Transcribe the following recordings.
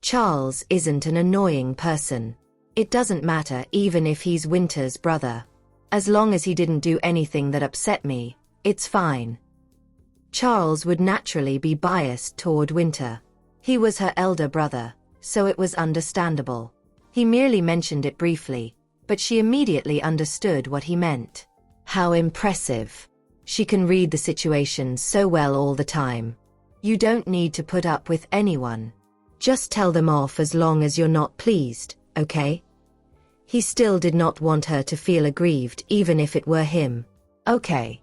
Charles isn't an annoying person. It doesn't matter even if he's Winter's brother. As long as he didn't do anything that upset me, it's fine. Charles would naturally be biased toward Winter. He was her elder brother, so it was understandable. He merely mentioned it briefly, but she immediately understood what he meant. How impressive. She can read the situation so well all the time. You don't need to put up with anyone. Just tell them off as long as you're not pleased, okay? He still did not want her to feel aggrieved even if it were him. Okay.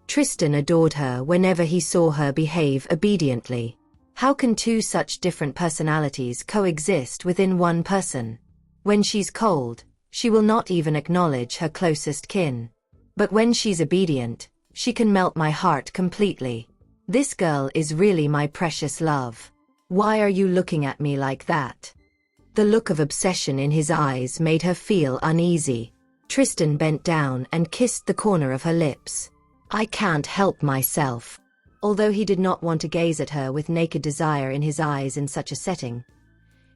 Tristan adored her whenever he saw her behave obediently. How can two such different personalities coexist within one person? When she's cold, she will not even acknowledge her closest kin. But when she's obedient, she can melt my heart completely. This girl is really my precious love. Why are you looking at me like that? The look of obsession in his eyes made her feel uneasy. Tristan bent down and kissed the corner of her lips. I can't help myself. Although he did not want to gaze at her with naked desire in his eyes in such a setting,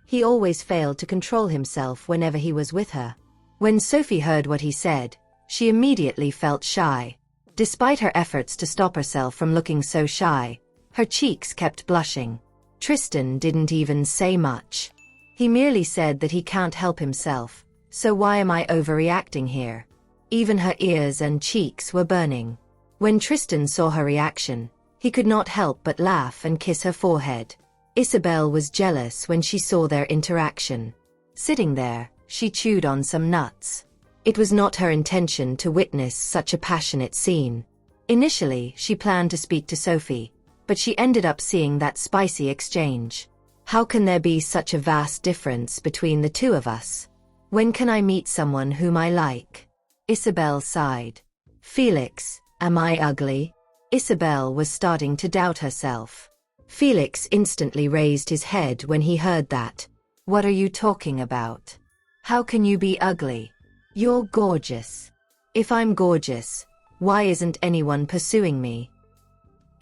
he always failed to control himself whenever he was with her. When Sophie heard what he said, she immediately felt shy. Despite her efforts to stop herself from looking so shy, her cheeks kept blushing. Tristan didn't even say much. He merely said that he can't help himself, so why am I overreacting here? Even her ears and cheeks were burning. When Tristan saw her reaction, he could not help but laugh and kiss her forehead. Isabel was jealous when she saw their interaction. Sitting there, she chewed on some nuts. It was not her intention to witness such a passionate scene. Initially, she planned to speak to Sophie, but she ended up seeing that spicy exchange. How can there be such a vast difference between the two of us? When can I meet someone whom I like? Isabel sighed. Felix, am I ugly? Isabel was starting to doubt herself. Felix instantly raised his head when he heard that. What are you talking about? How can you be ugly? You're gorgeous. If I'm gorgeous, why isn't anyone pursuing me?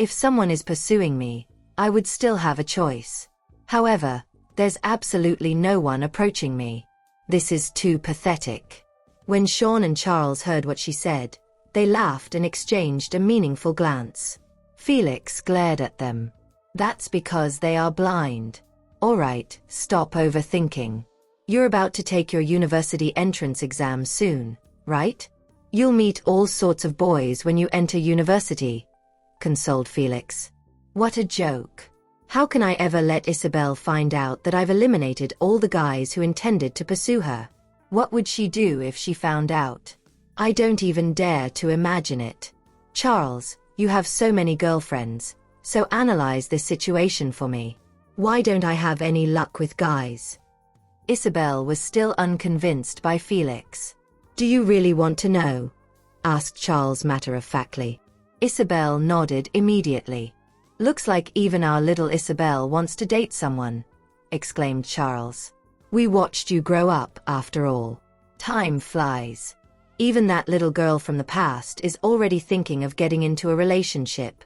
If someone is pursuing me, I would still have a choice. However, there's absolutely no one approaching me. This is too pathetic. When Sean and Charles heard what she said, they laughed and exchanged a meaningful glance. Felix glared at them. That's because they are blind. All right, stop overthinking. You're about to take your university entrance exam soon, right? You'll meet all sorts of boys when you enter university, consoled Felix. What a joke. How can I ever let Isabel find out that I've eliminated all the guys who intended to pursue her? What would she do if she found out? I don't even dare to imagine it. Charles, you have so many girlfriends, so analyze this situation for me. Why don't I have any luck with guys? Isabel was still unconvinced by Felix. Do you really want to know? Asked Charles matter-of-factly. Isabel nodded immediately. Looks like even our little Isabel wants to date someone, exclaimed Charles. We watched you grow up, after all. Time flies. Even that little girl from the past is already thinking of getting into a relationship.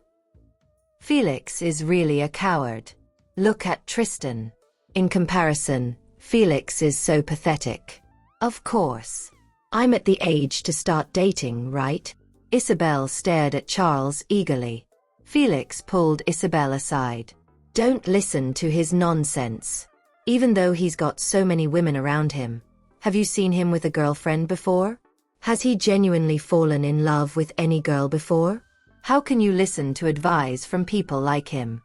Felix is really a coward. Look at Tristan. In comparison, Felix is so pathetic. Of course. I'm at the age to start dating, right? Isabel stared at Charles eagerly. Felix pulled Isabel aside. Don't listen to his nonsense. Even though he's got so many women around him, have you seen him with a girlfriend before? Has he genuinely fallen in love with any girl before? How can you listen to advice from people like him?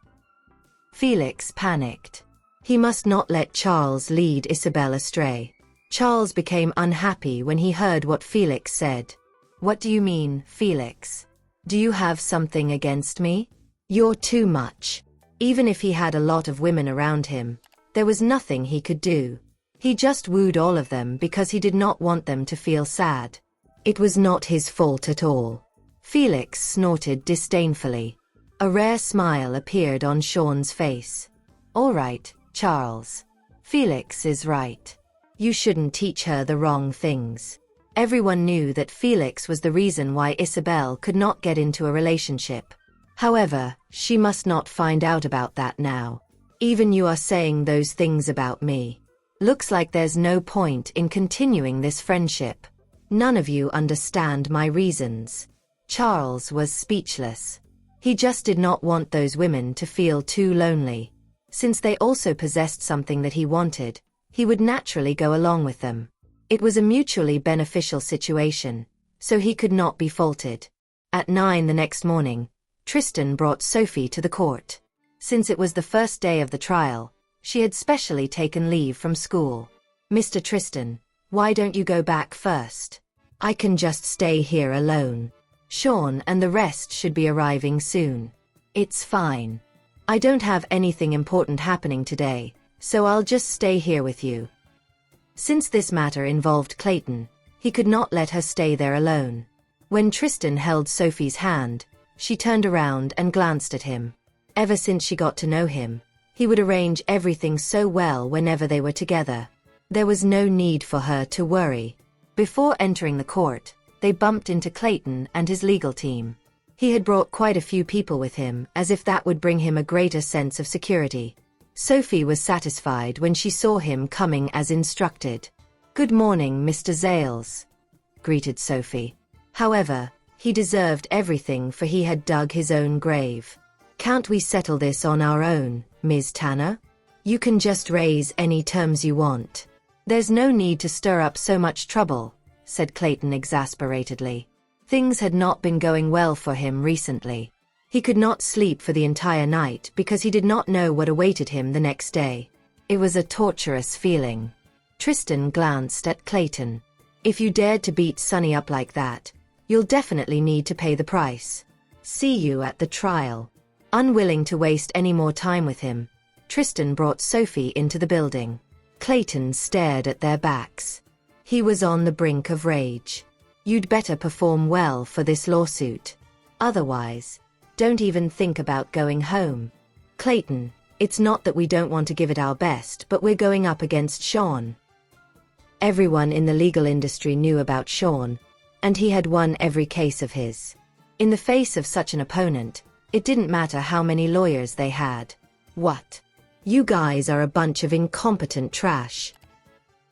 Felix panicked. He must not let Charles lead Isabel astray. Charles became unhappy when he heard what Felix said. What do you mean, Felix? Do you have something against me? You're too much. Even if he had a lot of women around him, there was nothing he could do. He just wooed all of them because he did not want them to feel sad. It was not his fault at all. Felix snorted disdainfully. A rare smile appeared on Sean's face. All right, Charles. Felix is right. You shouldn't teach her the wrong things. Everyone knew that Felix was the reason why Isabel could not get into a relationship. However, she must not find out about that now. Even you are saying those things about me. Looks like there's no point in continuing this friendship. None of you understand my reasons. Charles was speechless. He just did not want those women to feel too lonely. Since they also possessed something that he wanted, he would naturally go along with them. It was a mutually beneficial situation, so he could not be faulted. At 9 the next morning, Tristan brought Sophie to the court. Since it was the first day of the trial, she had specially taken leave from school. Mr. Tristan, why don't you go back first? I can just stay here alone. Sean and the rest should be arriving soon. It's fine. I don't have anything important happening today, so I'll just stay here with you. Since this matter involved Clayton, he could not let her stay there alone. When Tristan held Sophie's hand, she turned around and glanced at him. Ever since she got to know him, he would arrange everything so well whenever they were together. There was no need for her to worry. Before entering the court, they bumped into Clayton and his legal team. He had brought quite a few people with him, as if that would bring him a greater sense of security. Sophie was satisfied when she saw him coming as instructed. "Good morning, Mr. Zales," greeted Sophie. However, he deserved everything, for he had dug his own grave. "Can't we settle this on our own, Ms. Tanner? You can just raise any terms you want. There's no need to stir up so much trouble," said Clayton exasperatedly. Things had not been going well for him recently. He could not sleep for the entire night because he did not know what awaited him the next day. It was a torturous feeling. Tristan glanced at Clayton. "If you dared to beat Sonny up like that, you'll definitely need to pay the price. See you at the trial." Unwilling to waste any more time with him, Tristan brought Sophie into the building. Clayton stared at their backs. He was on the brink of rage. "You'd better perform well for this lawsuit. Otherwise, don't even think about going home. Clayton, it's not that we don't want to give it our best, but we're going up against Sean." Everyone in the legal industry knew about Sean, and he had won every case of his. In the face of such an opponent, it didn't matter how many lawyers they had. "What? You guys are a bunch of incompetent trash,"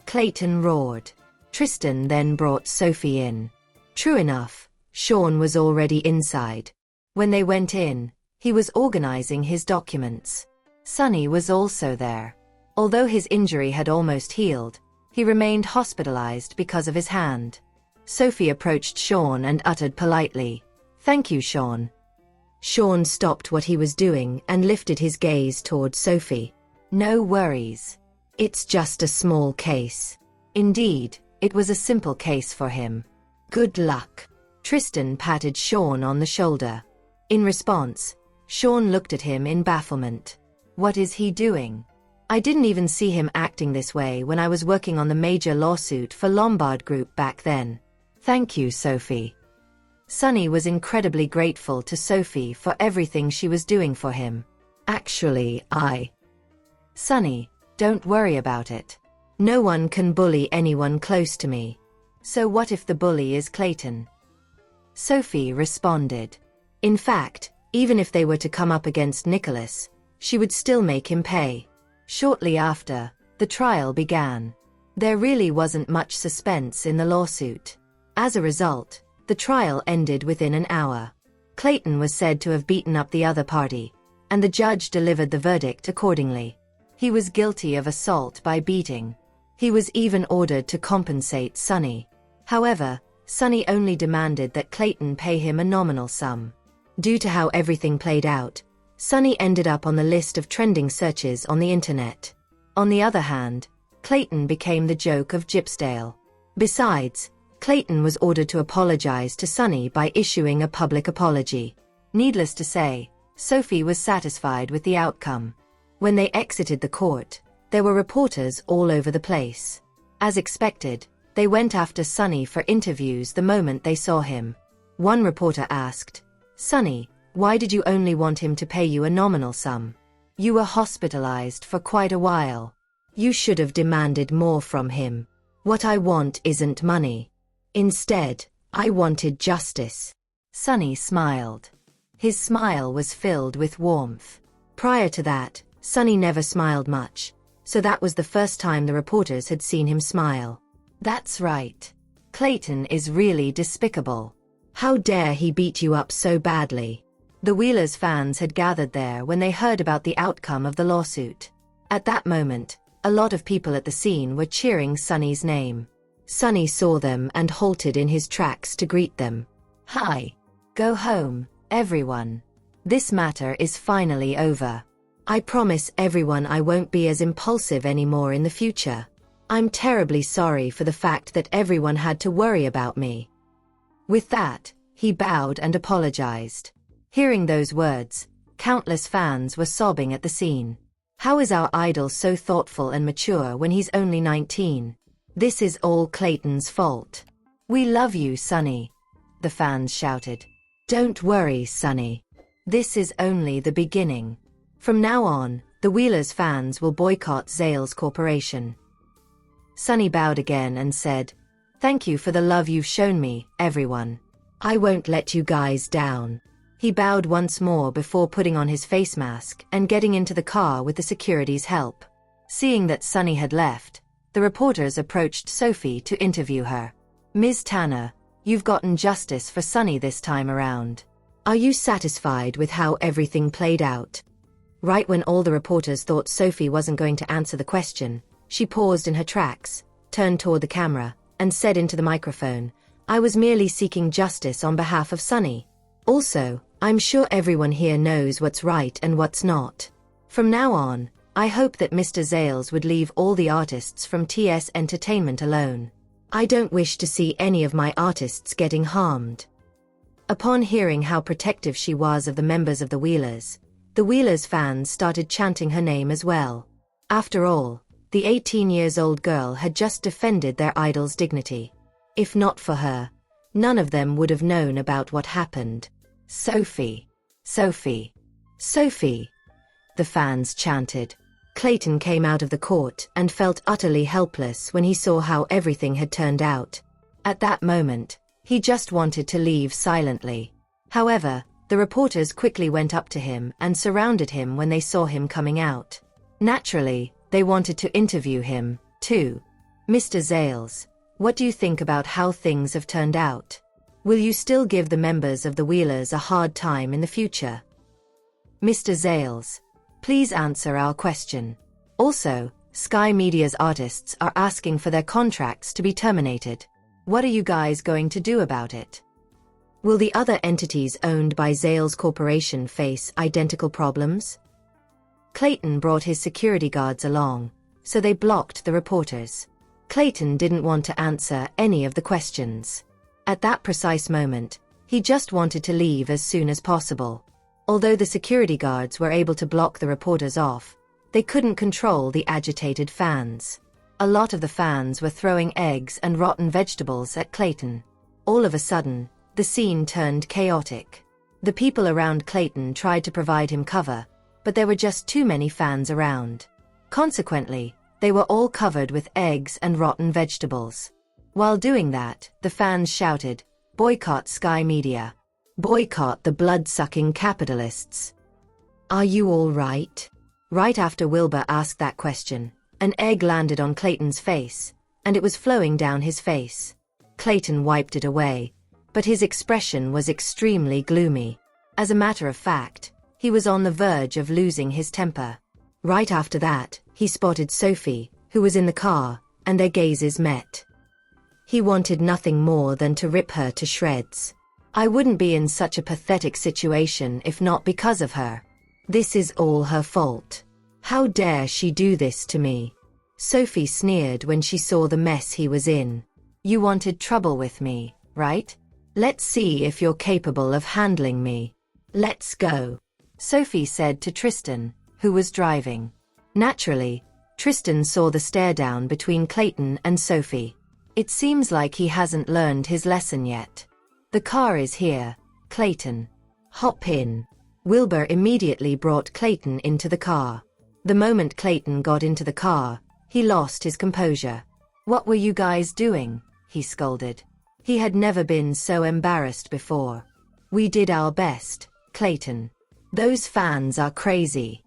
Clayton roared. Tristan then brought Sophie in. True enough, Sean was already inside. When they went in, he was organizing his documents. Sonny was also there. Although his injury had almost healed, he remained hospitalized because of his hand. Sophie approached Sean and uttered politely, "Thank you, Sean." Sean stopped what he was doing and lifted his gaze toward Sophie. "No worries. It's just a small case." Indeed, it was a simple case for him. "Good luck." Tristan patted Sean on the shoulder. In response, Sean looked at him in bafflement. What is he doing? I didn't even see him acting this way when I was working on the major lawsuit for Lombard Group back then. "Thank you, Sophie." Sonny was incredibly grateful to Sophie for everything she was doing for him. "Actually, Sonny, don't worry about it. No one can bully anyone close to me. So what if the bully is Clayton?" Sophie responded. In fact, even if they were to come up against Nicholas, she would still make him pay. Shortly after, the trial began. There really wasn't much suspense in the lawsuit. As a result, the trial ended within an hour. Clayton was said to have beaten up the other party, and the judge delivered the verdict accordingly. He was guilty of assault by beating. He was even ordered to compensate Sonny. However, Sonny only demanded that Clayton pay him a nominal sum. Due to how everything played out, Sonny ended up on the list of trending searches on the internet. On the other hand, Clayton became the joke of Gypsdale. Besides, Clayton was ordered to apologize to Sonny by issuing a public apology. Needless to say, Sophie was satisfied with the outcome. When they exited the court, there were reporters all over the place. As expected, they went after Sonny for interviews the moment they saw him. One reporter asked, "Sonny, why did you only want him to pay you a nominal sum? You were hospitalized for quite a while. You should have demanded more from him." "What I want isn't money. Instead, I wanted justice." Sonny smiled. His smile was filled with warmth. Prior to that, Sonny never smiled much, so that was the first time the reporters had seen him smile. That's right. Clayton is really despicable. How dare he beat you up so badly? The Wheelers fans had gathered there when they heard about the outcome of the lawsuit. At that moment, a lot of people at the scene were cheering Sonny's name. Sonny saw them and halted in his tracks to greet them. Hi. Go home, everyone. This matter is finally over. I promise everyone I won't be as impulsive anymore in the future. I'm terribly sorry for the fact that everyone had to worry about me. With that, he bowed and apologized. Hearing those words, countless fans were sobbing at the scene. How is our idol so thoughtful and mature when he's only 19? This is all Clayton's fault. We love you, Sonny, the fans shouted. Don't worry, Sonny. This is only the beginning. From now on, the Wheelers fans will boycott Zales Corporation. Sonny bowed again and said, Thank you for the love you've shown me, everyone. I won't let you guys down. He bowed once more before putting on his face mask and getting into the car with the security's help. Seeing that Sonny had left, the reporters approached Sophie to interview her. Ms. Tanner, you've gotten justice for Sonny this time around. Are you satisfied with how everything played out? Right when all the reporters thought Sophie wasn't going to answer the question, she paused in her tracks, turned toward the camera, and said into the microphone, I was merely seeking justice on behalf of Sonny. Also, I'm sure everyone here knows what's right and what's not. From now on, I hope that Mr. Zales would leave all the artists from TS Entertainment alone. I don't wish to see any of my artists getting harmed. Upon hearing how protective she was of the members of the Wheelers fans started chanting her name as well. After all, the 18-year-old girl had just defended their idol's dignity. If not for her, none of them would have known about what happened. Sophie! Sophie! Sophie! The fans chanted. Clayton came out of the court and felt utterly helpless when he saw how everything had turned out. At that moment, he just wanted to leave silently. However, the reporters quickly went up to him and surrounded him when they saw him coming out. Naturally, they wanted to interview him, too. Mr. Zales, what do you think about how things have turned out? Will you still give the members of the Wheelers a hard time in the future? Mr. Zales, please answer our question. Also, Sky Media's artists are asking for their contracts to be terminated. What are you guys going to do about it? Will the other entities owned by Zales Corporation face identical problems? Clayton brought his security guards along, so they blocked the reporters. Clayton didn't want to answer any of the questions. At that precise moment, he just wanted to leave as soon as possible. Although the security guards were able to block the reporters off, they couldn't control the agitated fans. A lot of the fans were throwing eggs and rotten vegetables at Clayton. All of a sudden, the scene turned chaotic. The people around Clayton tried to provide him cover, but there were just too many fans around. Consequently, they were all covered with eggs and rotten vegetables. While doing that, the fans shouted, Boycott Sky Media. Boycott the blood-sucking capitalists. Are you all right? Right after Wilbur asked that question, an egg landed on Clayton's face, and it was flowing down his face. Clayton wiped it away, but his expression was extremely gloomy. As a matter of fact, he was on the verge of losing his temper. Right after that, he spotted Sophie, who was in the car, and their gazes met. He wanted nothing more than to rip her to shreds. I wouldn't be in such a pathetic situation if not because of her. This is all her fault. How dare she do this to me? Sophie sneered when she saw the mess he was in. You wanted trouble with me, right? Let's see if you're capable of handling me. Let's go, Sophie said to Tristan, who was driving. Naturally, Tristan saw the stare down between Clayton and Sophie. It seems like he hasn't learned his lesson yet. The car is here, Clayton. Hop in. Wilbur immediately brought Clayton into the car. The moment Clayton got into the car, he lost his composure. What were you guys doing? He scolded. He had never been so embarrassed before. We did our best, Clayton. Those fans are crazy.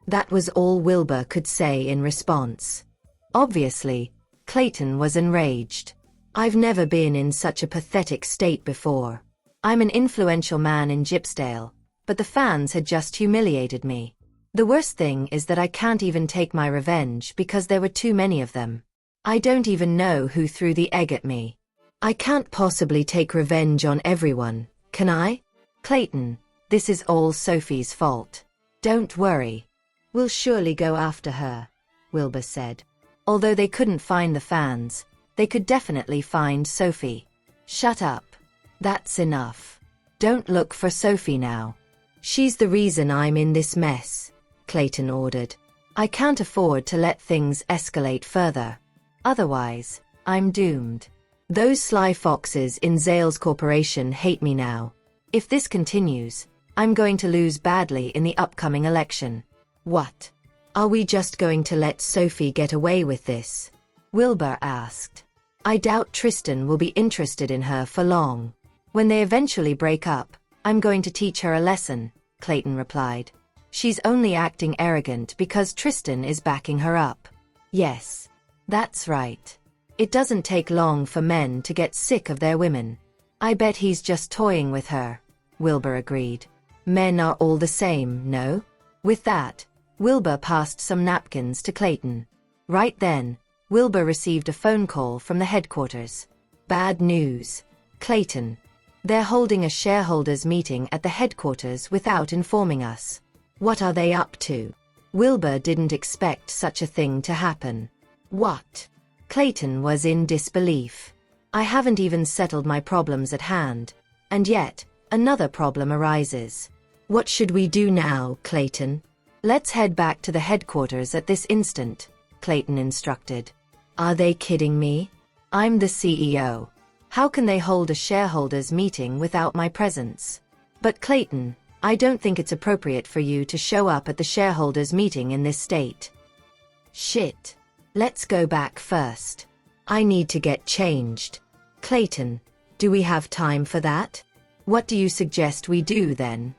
That was all Wilbur could say in response. Obviously, Clayton was enraged. I've never been in such a pathetic state before. I'm an influential man in Gypsdale, but the fans had just humiliated me. The worst thing is that I can't even take my revenge because there were too many of them. I don't even know who threw the egg at me. I can't possibly take revenge on everyone, can I? Clayton, this is all Sophie's fault. Don't worry. We'll surely go after her, Wilbur said. Although they couldn't find the fans, they could definitely find Sophie. Shut up. That's enough. Don't look for Sophie now. She's the reason I'm in this mess, Clayton ordered. I can't afford to let things escalate further. Otherwise, I'm doomed. Those sly foxes in Zales Corporation hate me now. If this continues, I'm going to lose badly in the upcoming election. What? Are we just going to let Sophie get away with this? Wilbur asked. I doubt Tristan will be interested in her for long. When they eventually break up, I'm going to teach her a lesson, Clayton replied. She's only acting arrogant because Tristan is backing her up. Yes, that's right. It doesn't take long for men to get sick of their women. I bet he's just toying with her, Wilbur agreed. Men are all the same, no? With that, Wilbur passed some napkins to Clayton. Right then, Wilbur received a phone call from the headquarters. Bad news, Clayton. They're holding a shareholders meeting at the headquarters without informing us. What are they up to? Wilbur didn't expect such a thing to happen. What? Clayton was in disbelief. I haven't even settled my problems at hand, and yet, another problem arises. What should we do now, Clayton? Let's head back to the headquarters at this instant, Clayton instructed. Are they kidding me? I'm the CEO. How can they hold a shareholders meeting without my presence? But Clayton, I don't think it's appropriate for you to show up at the shareholders meeting in this state. Shit. Let's go back first. I need to get changed. Clayton, do we have time for that? What do you suggest we do then?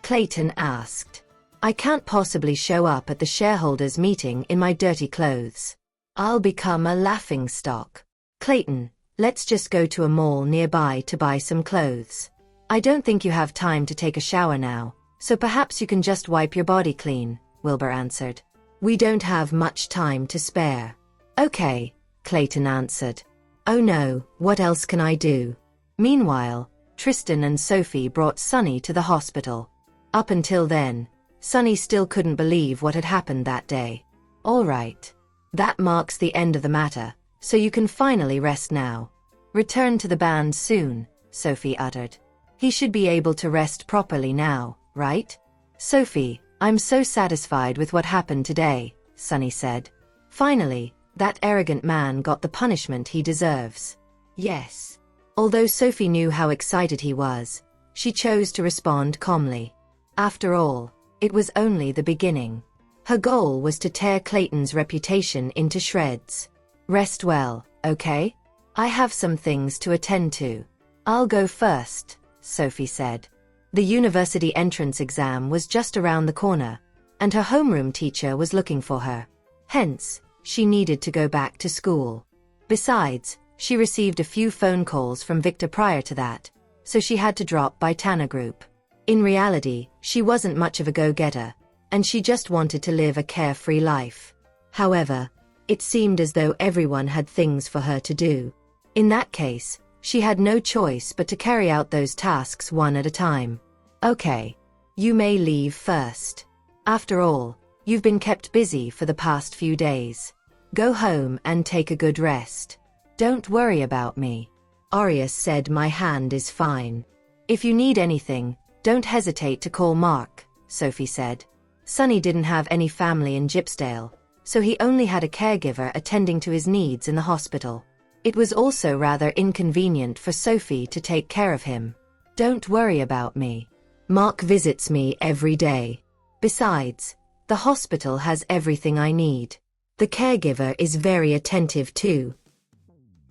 Clayton asked. I can't possibly show up at the shareholders meeting in my dirty clothes. I'll become a laughingstock. Clayton, let's just go to a mall nearby to buy some clothes. I don't think you have time to take a shower now, so perhaps you can just wipe your body clean, Wilbur answered. We don't have much time to spare. Okay, Clayton answered. Oh no, what else can I do? Meanwhile, Tristan and Sophie brought Sonny to the hospital. Up until then, Sonny still couldn't believe what had happened that day. All right. That marks the end of the matter, so you can finally rest now. Return to the band soon, Sophie uttered. He should be able to rest properly now, right? Sophie, I'm so satisfied with what happened today, Sonny said. Finally, that arrogant man got the punishment he deserves. Yes. Although Sophie knew how excited he was, she chose to respond calmly. After all, it was only the beginning. Her goal was to tear Clayton's reputation into shreds. Rest well, okay? I have some things to attend to. I'll go first, Sophie said. The university entrance exam was just around the corner, and her homeroom teacher was looking for her. Hence, she needed to go back to school. Besides, she received a few phone calls from Victor prior to that, so she had to drop by Tanner Group. In reality, she wasn't much of a go-getter, and she just wanted to live a carefree life. However, it seemed as though everyone had things for her to do. In that case, she had no choice but to carry out those tasks one at a time. Okay. You may leave first. After all, you've been kept busy for the past few days. Go home and take a good rest. Don't worry about me. Arias said my hand is fine. If you need anything, don't hesitate to call Mark, Sophie said. Sonny didn't have any family in Gypsdale, so he only had a caregiver attending to his needs in the hospital. It was also rather inconvenient for Sophie to take care of him. Don't worry about me. Mark visits me every day. Besides, the hospital has everything I need. The caregiver is very attentive too.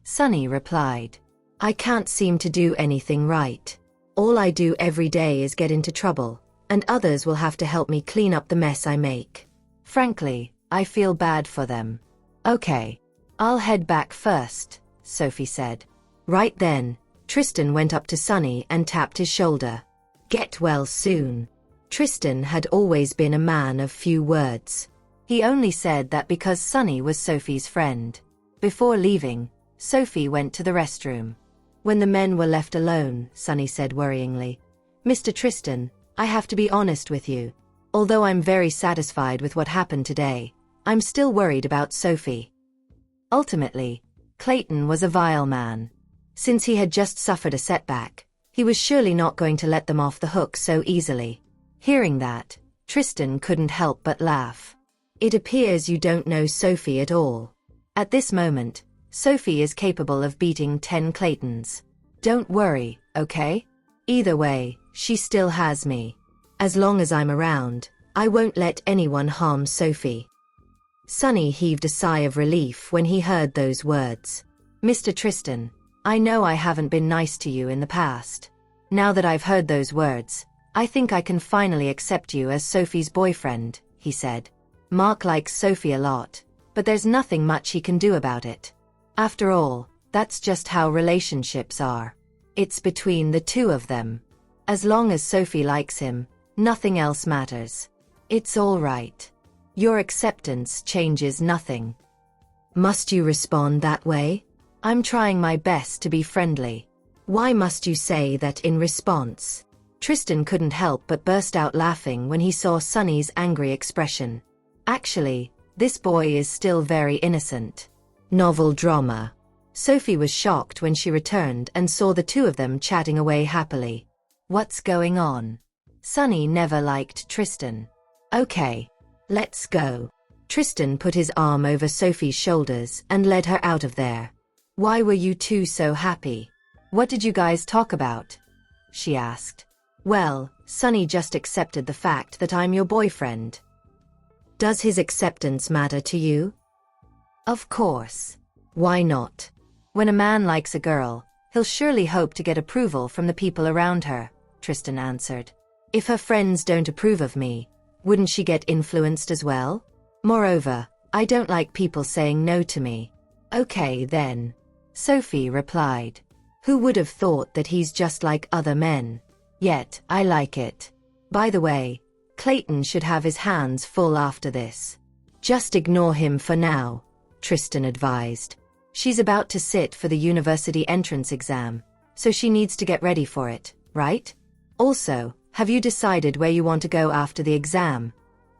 Sonny replied. I can't seem to do anything right. All I do every day is get into trouble, and others will have to help me clean up the mess I make. Frankly, I feel bad for them. Okay. I'll head back first, Sophie said. Right then, Tristan went up to Sunny and tapped his shoulder. Get well soon. Tristan had always been a man of few words. He only said that because Sunny was Sophie's friend. Before leaving, Sophie went to the restroom. When the men were left alone, Sunny said worryingly, Mr. Tristan, I have to be honest with you. Although I'm very satisfied with what happened today, I'm still worried about Sophie. Ultimately, Clayton was a vile man. Since he had just suffered a setback, he was surely not going to let them off the hook so easily. Hearing that, Tristan couldn't help but laugh. It appears you don't know Sophie at all. At this moment, Sophie is capable of beating 10 Claytons. Don't worry, okay? Either way, she still has me. As long as I'm around, I won't let anyone harm Sophie. Sunny heaved a sigh of relief when he heard those words. Mr. Tristan, I know I haven't been nice to you in the past. Now that I've heard those words, I think I can finally accept you as Sophie's boyfriend, he said. Mark likes Sophie a lot, but there's nothing much he can do about it. After all, that's just how relationships are. It's between the two of them. As long as Sophie likes him, nothing else matters. It's all right. Your acceptance changes nothing. Must you respond that way? I'm trying my best to be friendly. Why must you say that in response? Tristan couldn't help but burst out laughing when he saw Sunny's angry expression. Actually, this boy is still very innocent. Novel drama. Sophie was shocked when she returned and saw the two of them chatting away happily. What's going on? Sunny never liked Tristan. Okay. Let's go. Tristan put his arm over Sophie's shoulders and led her out of there. Why were you two so happy? What did you guys talk about? She asked. Well, Sunny just accepted the fact that I'm your boyfriend. Does his acceptance matter to you? Of course. Why not? When a man likes a girl, he'll surely hope to get approval from the people around her, Tristan answered. If her friends don't approve of me, wouldn't she get influenced as well? Moreover, I don't like people saying no to me. Okay then. Sophie replied. Who would have thought that he's just like other men? Yet, I like it. By the way, Clayton should have his hands full after this. Just ignore him for now, Tristan advised. She's about to sit for the university entrance exam, so she needs to get ready for it, right? Also, have you decided where you want to go after the exam?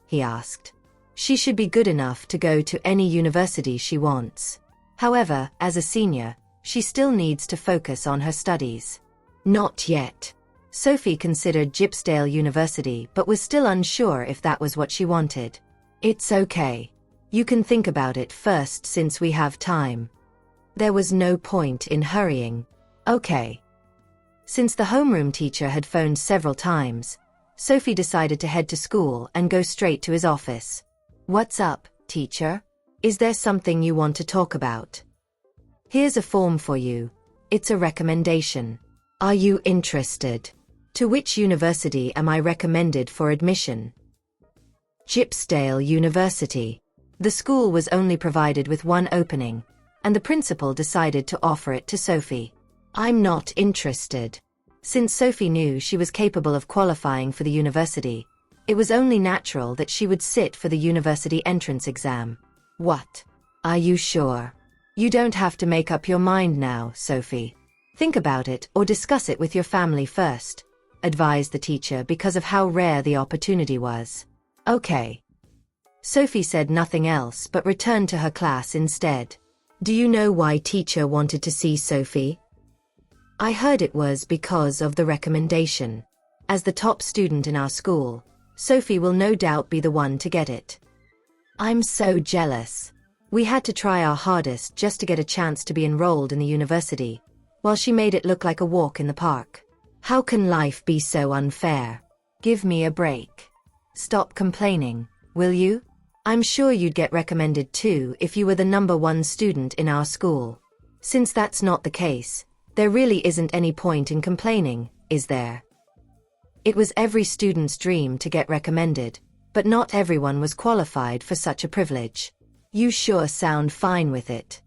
He asked. She should be good enough to go to any university she wants. However, as a senior, she still needs to focus on her studies. Not yet. Sophie considered Gypsdale University but was still unsure if that was what she wanted. It's okay. You can think about it first since we have time. There was no point in hurrying. Okay. Since the homeroom teacher had phoned several times, Sophie decided to head to school and go straight to his office. What's up, teacher? Is there something you want to talk about? Here's a form for you. It's a recommendation. Are you interested? To which university am I recommended for admission? Gypsdale University. The school was only provided with one opening, and the principal decided to offer it to Sophie. I'm not interested. Since Sophie knew she was capable of qualifying for the university, it was only natural that she would sit for the university entrance exam. What? Are you sure? You don't have to make up your mind now, Sophie. Think about it or discuss it with your family first, advised the teacher because of how rare the opportunity was. Okay. Sophie said nothing else but returned to her class instead. Do you know why teacher wanted to see Sophie? I heard it was because of the recommendation. As the top student in our school, Sophie will no doubt be the one to get it. I'm so jealous. We had to try our hardest just to get a chance to be enrolled in the university, while she made it look like a walk in the park. How can life be so unfair? Give me a break. Stop complaining, will you? I'm sure you'd get recommended too if you were the #1 student in our school. Since that's not the case, there really isn't any point in complaining, is there? It was every student's dream to get recommended, but not everyone was qualified for such a privilege. You sure sound fine with it.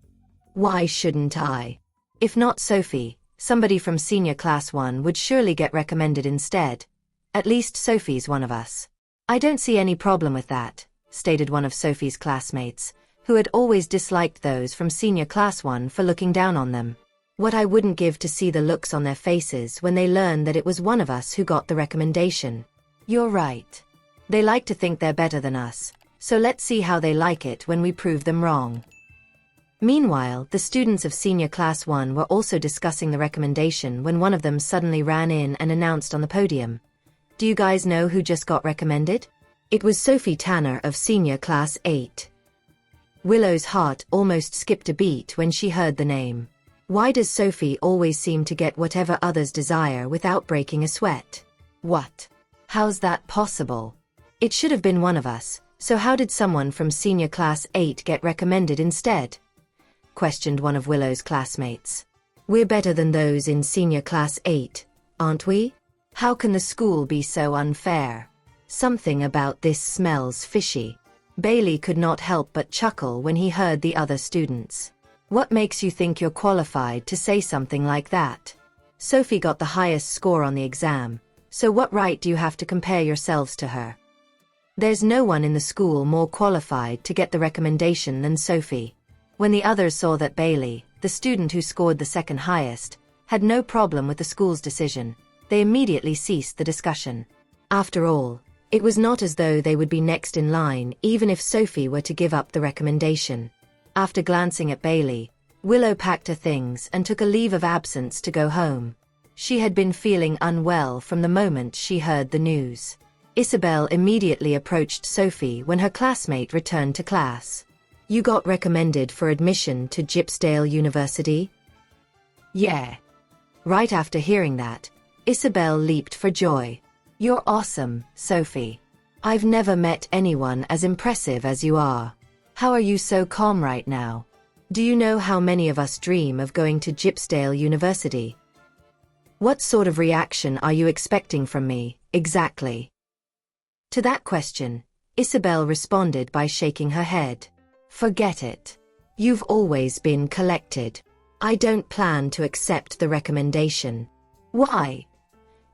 Why shouldn't I? If not Sophie, somebody from senior class 1 would surely get recommended instead. At least Sophie's one of us. I don't see any problem with that, stated one of Sophie's classmates, who had always disliked those from senior class 1 for looking down on them. What I wouldn't give to see the looks on their faces when they learn that it was one of us who got the recommendation. You're right. They like to think they're better than us, so let's see how they like it when we prove them wrong. Meanwhile, the students of senior class 1 were also discussing the recommendation when one of them suddenly ran in and announced on the podium. Do you guys know who just got recommended? It was Sophie Tanner of senior class 8. Willow's heart almost skipped a beat when she heard the name. Why does Sophie always seem to get whatever others desire without breaking a sweat? What? How's that possible? It should have been one of us, so how did someone from senior class 8 get recommended instead? Questioned one of Willow's classmates. We're better than those in senior class 8, aren't we? How can the school be so unfair? Something about this smells fishy. Bailey could not help but chuckle when he heard the other students. What makes you think you're qualified to say something like that? Sophie got the highest score on the exam, so what right do you have to compare yourselves to her? There's no one in the school more qualified to get the recommendation than Sophie. When the others saw that Bailey, the student who scored the second highest, had no problem with the school's decision, they immediately ceased the discussion. After all, it was not as though they would be next in line even if Sophie were to give up the recommendation. After glancing at Bailey, Willow packed her things and took a leave of absence to go home. She had been feeling unwell from the moment she heard the news. Isabel immediately approached Sophie when her classmate returned to class. You got recommended for admission to Gypsdale University? Yeah. Right after hearing that, Isabel leaped for joy. You're awesome, Sophie. I've never met anyone as impressive as you are. How are you so calm right now? Do you know how many of us dream of going to Gypsdale University? What sort of reaction are you expecting from me, exactly? To that question, Isabel responded by shaking her head. Forget it. You've always been collected. I don't plan to accept the recommendation. Why?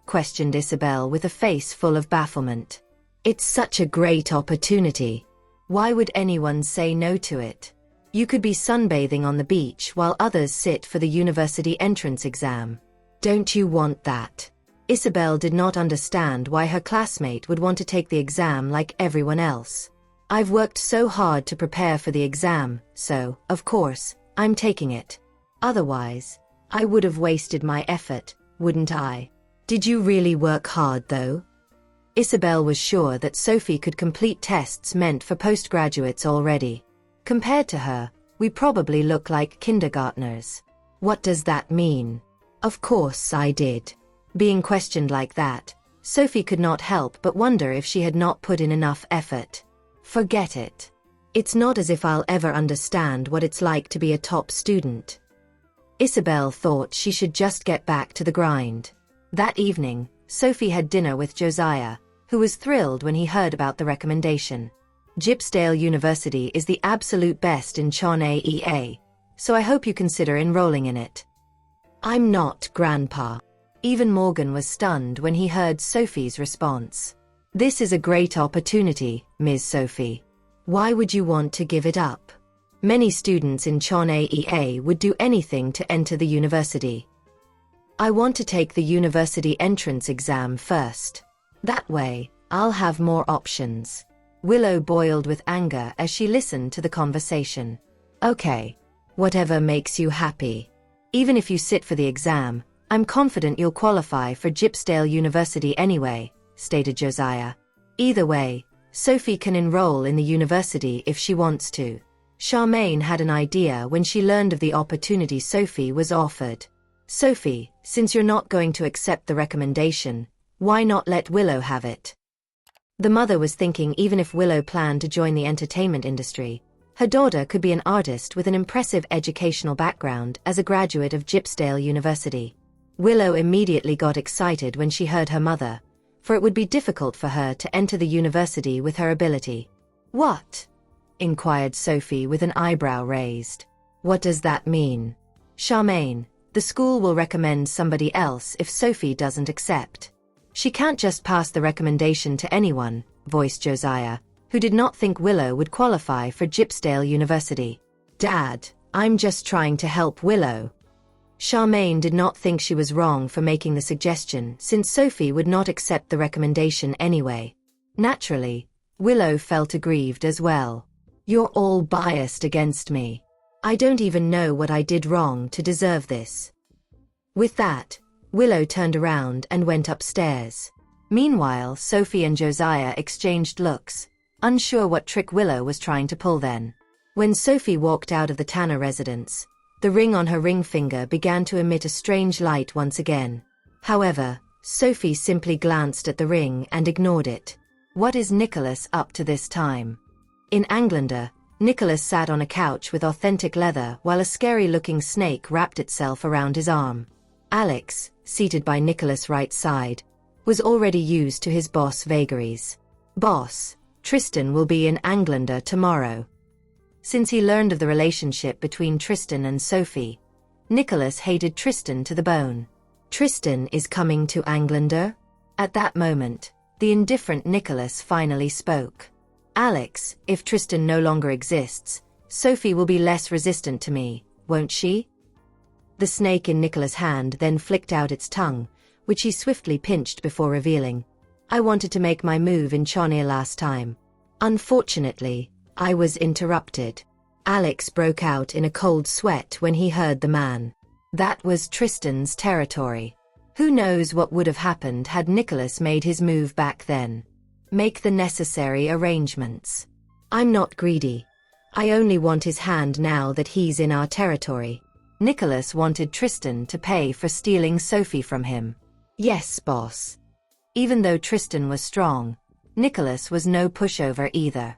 Questioned Isabel with a face full of bafflement. It's such a great opportunity. Why would anyone say no to it? You could be sunbathing on the beach while others sit for the university entrance exam. Don't you want that? Isabel did not understand why her classmate would want to take the exam like everyone else. I've worked so hard to prepare for the exam, so, of course, I'm taking it. Otherwise, I would have wasted my effort, wouldn't I? Did you really work hard though? Isabel was sure that Sophie could complete tests meant for postgraduates already. Compared to her, we probably look like kindergartners. What does that mean? Of course I did. Being questioned like that, Sophie could not help but wonder if she had not put in enough effort. Forget it. It's not as if I'll ever understand what it's like to be a top student. Isabel thought she should just get back to the grind. That evening, Sophie had dinner with Josiah, who was thrilled when he heard about the recommendation. Gypsdale University is the absolute best in Chennai EA, so I hope you consider enrolling in it. I'm not, Grandpa. Even Morgan was stunned when he heard Sophie's response. This is a great opportunity, Ms. Sophie. Why would you want to give it up? Many students in Chennai EA would do anything to enter the university. I want to take the university entrance exam first. That way, I'll have more options. Willow boiled with anger as she listened to the conversation. Okay. Whatever makes you happy. Even if you sit for the exam, I'm confident you'll qualify for Gypsdale University anyway, stated Josiah. Either way, Sophie can enroll in the university if she wants to. Charmaine had an idea when she learned of the opportunity Sophie was offered. Sophie, since you're not going to accept the recommendation, why not let Willow have it? The mother was thinking even if Willow planned to join the entertainment industry, her daughter could be an artist with an impressive educational background as a graduate of Gypsdale University. Willow immediately got excited when she heard her mother, for it would be difficult for her to enter the university with her ability. What? Inquired Sophie with an eyebrow raised. What does that mean? Charmaine, the school will recommend somebody else if Sophie doesn't accept. She can't just pass the recommendation to anyone, voiced Josiah, who did not think Willow would qualify for Gypsdale University. Dad, I'm just trying to help Willow. Charmaine did not think she was wrong for making the suggestion, since Sophie would not accept the recommendation anyway. Naturally, Willow felt aggrieved as well. You're all biased against me. I don't even know what I did wrong to deserve this. With that, Willow turned around and went upstairs. Meanwhile, Sophie and Josiah exchanged looks, unsure what trick Willow was trying to pull then. When Sophie walked out of the Tanner residence, the ring on her ring finger began to emit a strange light once again. However, Sophie simply glanced at the ring and ignored it. What is Nicholas up to this time? In Englander, Nicholas sat on a couch with authentic leather while a scary-looking snake wrapped itself around his arm. Alex, seated by Nicholas' right side, was already used to his boss' vagaries. Boss, Tristan will be in Englander tomorrow. Since he learned of the relationship between Tristan and Sophie, Nicholas hated Tristan to the bone. Tristan is coming to Englander? At that moment, the indifferent Nicholas finally spoke. Alex, if Tristan no longer exists, Sophie will be less resistant to me, won't she? The snake in Nicholas' hand then flicked out its tongue, which he swiftly pinched before revealing. I wanted to make my move in Chania last time. Unfortunately, I was interrupted. Alex broke out in a cold sweat when he heard the man. That was Tristan's territory. Who knows what would have happened had Nicholas made his move back then. Make the necessary arrangements. I'm not greedy. I only want his hand now that he's in our territory. Nicholas wanted Tristan to pay for stealing Sophie from him. Yes, boss. Even though Tristan was strong, Nicholas was no pushover either.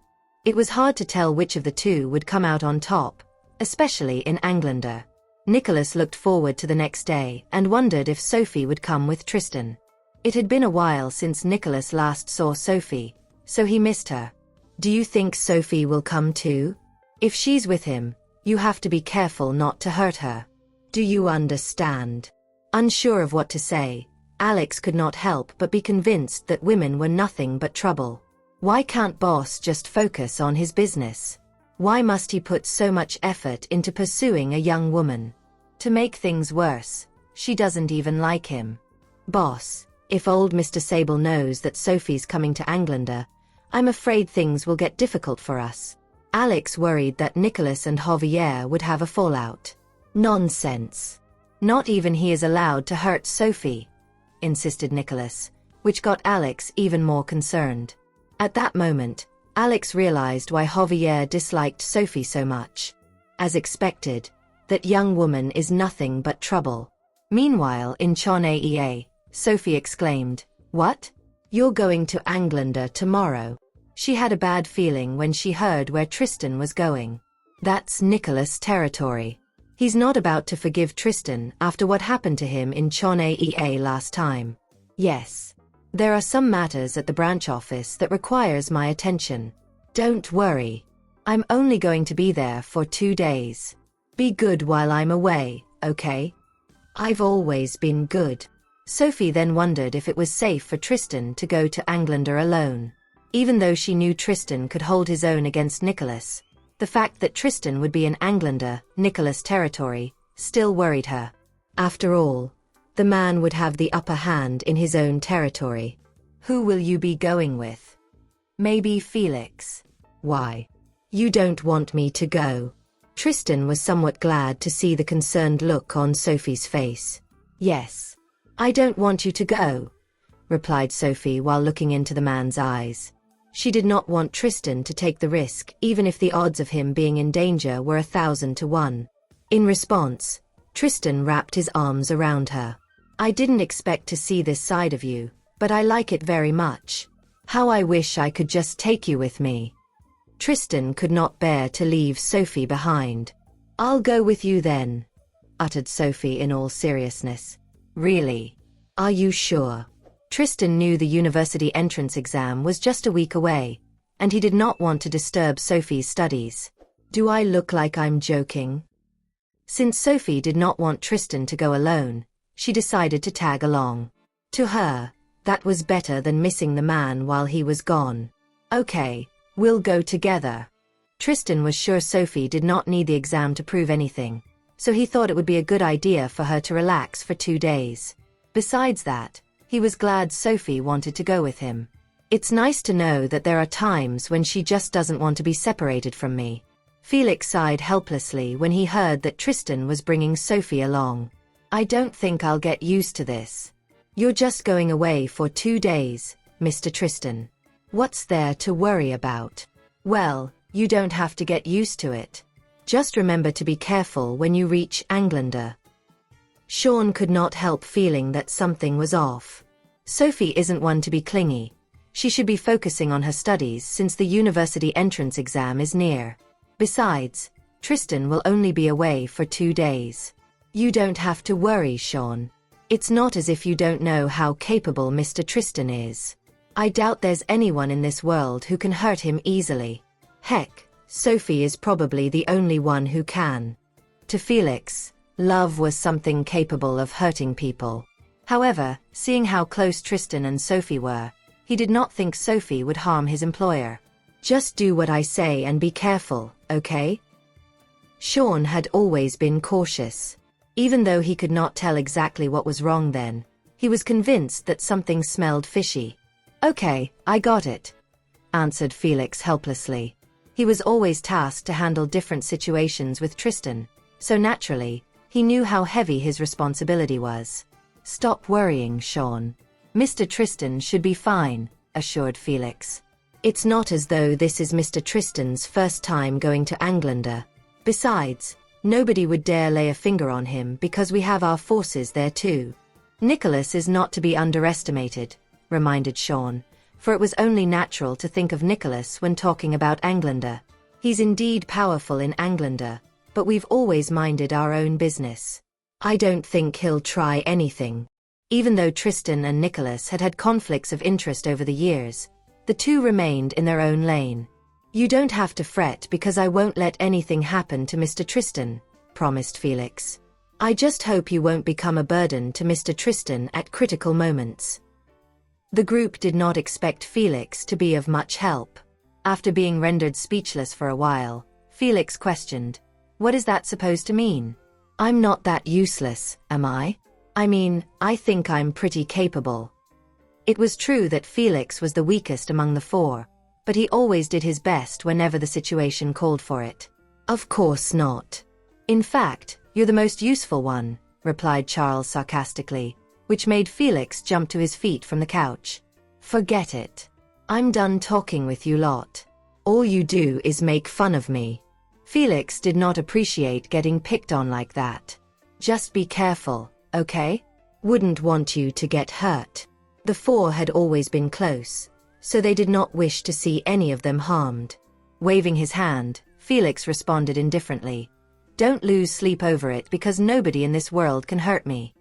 It was hard to tell which of the two would come out on top, especially in Englander. Nicholas looked forward to the next day and wondered if Sophie would come with Tristan. It had been a while since Nicholas last saw Sophie, so he missed her. Do you think Sophie will come too? If she's with him, you have to be careful not to hurt her. Do you understand? Unsure of what to say, Alex could not help but be convinced that women were nothing but trouble. Why can't boss just focus on his business? Why must he put so much effort into pursuing a young woman? To make things worse, she doesn't even like him. Boss, if old Mr. Sable knows that Sophie's coming to Englander, I'm afraid things will get difficult for us. Alex worried that Nicholas and Javier would have a fallout. Nonsense. Not even he is allowed to hurt Sophie, insisted Nicholas, which got Alex even more concerned. At that moment, Alex realized why Javier disliked Sophie so much. As expected, that young woman is nothing but trouble. Meanwhile, in Chonea, Sophie exclaimed, "What? You're going to Englander tomorrow?" She had a bad feeling when she heard where Tristan was going. That's Nicholas' territory. He's not about to forgive Tristan after what happened to him in Chonea last time. Yes. There are some matters at the branch office that requires my attention. Don't worry. I'm only going to be there for 2 days. Be good while I'm away, okay? I've always been good. Sophie then wondered if it was safe for Tristan to go to Englander alone. Even though she knew Tristan could hold his own against Nicholas, the fact that Tristan would be in Englander, Nicholas' territory, still worried her. After all, the man would have the upper hand in his own territory. Who will you be going with? Maybe Felix. Why? You don't want me to go? Tristan was somewhat glad to see the concerned look on Sophie's face. Yes. I don't want you to go, replied Sophie while looking into the man's eyes. She did not want Tristan to take the risk, even if the odds of him being in danger were 1,000 to 1. In response, Tristan wrapped his arms around her. I didn't expect to see this side of you, but I like it very much. How I wish I could just take you with me. Tristan could not bear to leave Sophie behind. I'll go with you then, uttered Sophie in all seriousness. Really? Are you sure? Tristan knew the university entrance exam was just a week away, and he did not want to disturb Sophie's studies. Do I look like I'm joking? Since Sophie did not want Tristan to go alone, she decided to tag along. To her, that was better than missing the man while he was gone. Okay, we'll go together. Tristan was sure Sophie did not need the exam to prove anything, so he thought it would be a good idea for her to relax for 2 days. Besides that, he was glad Sophie wanted to go with him. It's nice to know that there are times when she just doesn't want to be separated from me. Felix sighed helplessly when he heard that Tristan was bringing Sophie along. I don't think I'll get used to this. You're just going away for 2 days, Mr. Tristan. What's there to worry about? Well, you don't have to get used to it. Just remember to be careful when you reach Englander. Sean could not help feeling that something was off. Sophie isn't one to be clingy. She should be focusing on her studies since the university entrance exam is near. Besides, Tristan will only be away for 2 days. You don't have to worry, Sean. It's not as if you don't know how capable Mr. Tristan is. I doubt there's anyone in this world who can hurt him easily. Heck, Sophie is probably the only one who can. To Felix, love was something capable of hurting people. However, seeing how close Tristan and Sophie were, he did not think Sophie would harm his employer. Just do what I say and be careful, okay? Sean had always been cautious. Even though he could not tell exactly what was wrong then, he was convinced that something smelled fishy. Okay, I got it, answered Felix helplessly. He was always tasked to handle different situations with Tristan, so naturally, he knew how heavy his responsibility was. Stop worrying, Sean. Mr. Tristan should be fine, assured Felix. It's not as though this is Mr. Tristan's first time going to Englander. Besides, nobody would dare lay a finger on him because we have our forces there too. Nicholas is not to be underestimated, reminded Sean, for it was only natural to think of Nicholas when talking about Englander. He's indeed powerful in Englander, but we've always minded our own business. I don't think he'll try anything. Even though Tristan and Nicholas had had conflicts of interest over the years, the two remained in their own lane. You don't have to fret because I won't let anything happen to Mr. Tristan, promised Felix. I just hope you won't become a burden to Mr. Tristan at critical moments. The group did not expect Felix to be of much help. After being rendered speechless for a while, Felix questioned, "What is that supposed to mean? I'm not that useless, am I? I mean, I think I'm pretty capable." It was true that Felix was the weakest among the four, but he always did his best whenever the situation called for it. Of course not. In fact, you're the most useful one, replied Charles sarcastically, which made Felix jump to his feet from the couch. Forget it. I'm done talking with you lot. All you do is make fun of me. Felix did not appreciate getting picked on like that. Just be careful, okay? Wouldn't want you to get hurt. The four had always been close, so they did not wish to see any of them harmed. Waving his hand, Felix responded indifferently. Don't lose sleep over it because nobody in this world can hurt me.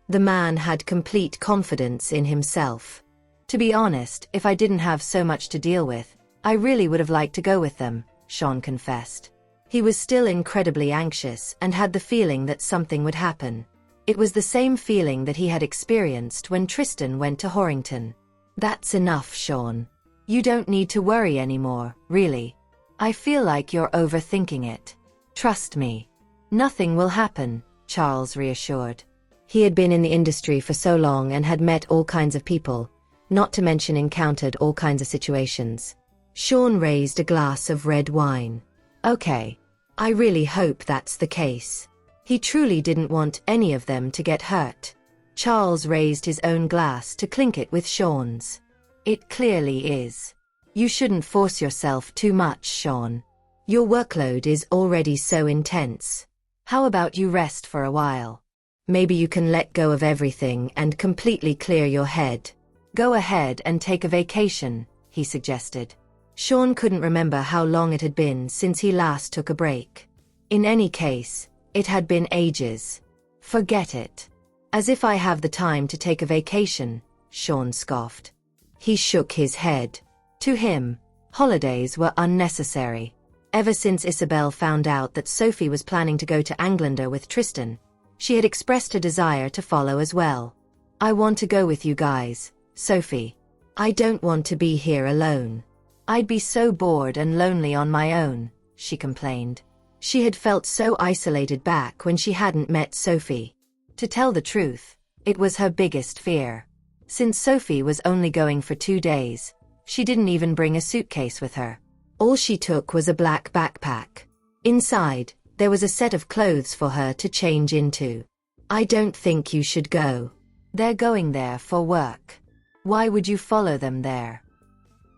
The man had complete confidence in himself. To be honest, if I didn't have so much to deal with, I really would have liked to go with them, Sean confessed. He was still incredibly anxious and had the feeling that something would happen. It was the same feeling that he had experienced when Tristan went to Horrington. That's enough, Sean. You don't need to worry anymore, really. I feel like you're overthinking it. Trust me. Nothing will happen, Charles reassured. He had been in the industry for so long and had met all kinds of people, not to mention encountered all kinds of situations. Sean raised a glass of red wine. Okay. I really hope that's the case. He truly didn't want any of them to get hurt. Charles raised his own glass to clink it with Sean's. It clearly is. You shouldn't force yourself too much, Sean. Your workload is already so intense. How about you rest for a while? Maybe you can let go of everything and completely clear your head. Go ahead and take a vacation, he suggested. Sean couldn't remember how long it had been since he last took a break. In any case, it had been ages. Forget it. As if I have the time to take a vacation, Sean scoffed. He shook his head. To him, holidays were unnecessary. Ever since Isabel found out that Sophie was planning to go to Anglander with Tristan, she had expressed a desire to follow as well. I want to go with you guys, Sophie. I don't want to be here alone. I'd be so bored and lonely on my own, she complained. She had felt so isolated back when she hadn't met Sophie. To tell the truth, it was her biggest fear. Since Sophie was only going for 2 days, she didn't even bring a suitcase with her. All she took was a black backpack. Inside, there was a set of clothes for her to change into. I don't think you should go. They're going there for work. Why would you follow them there?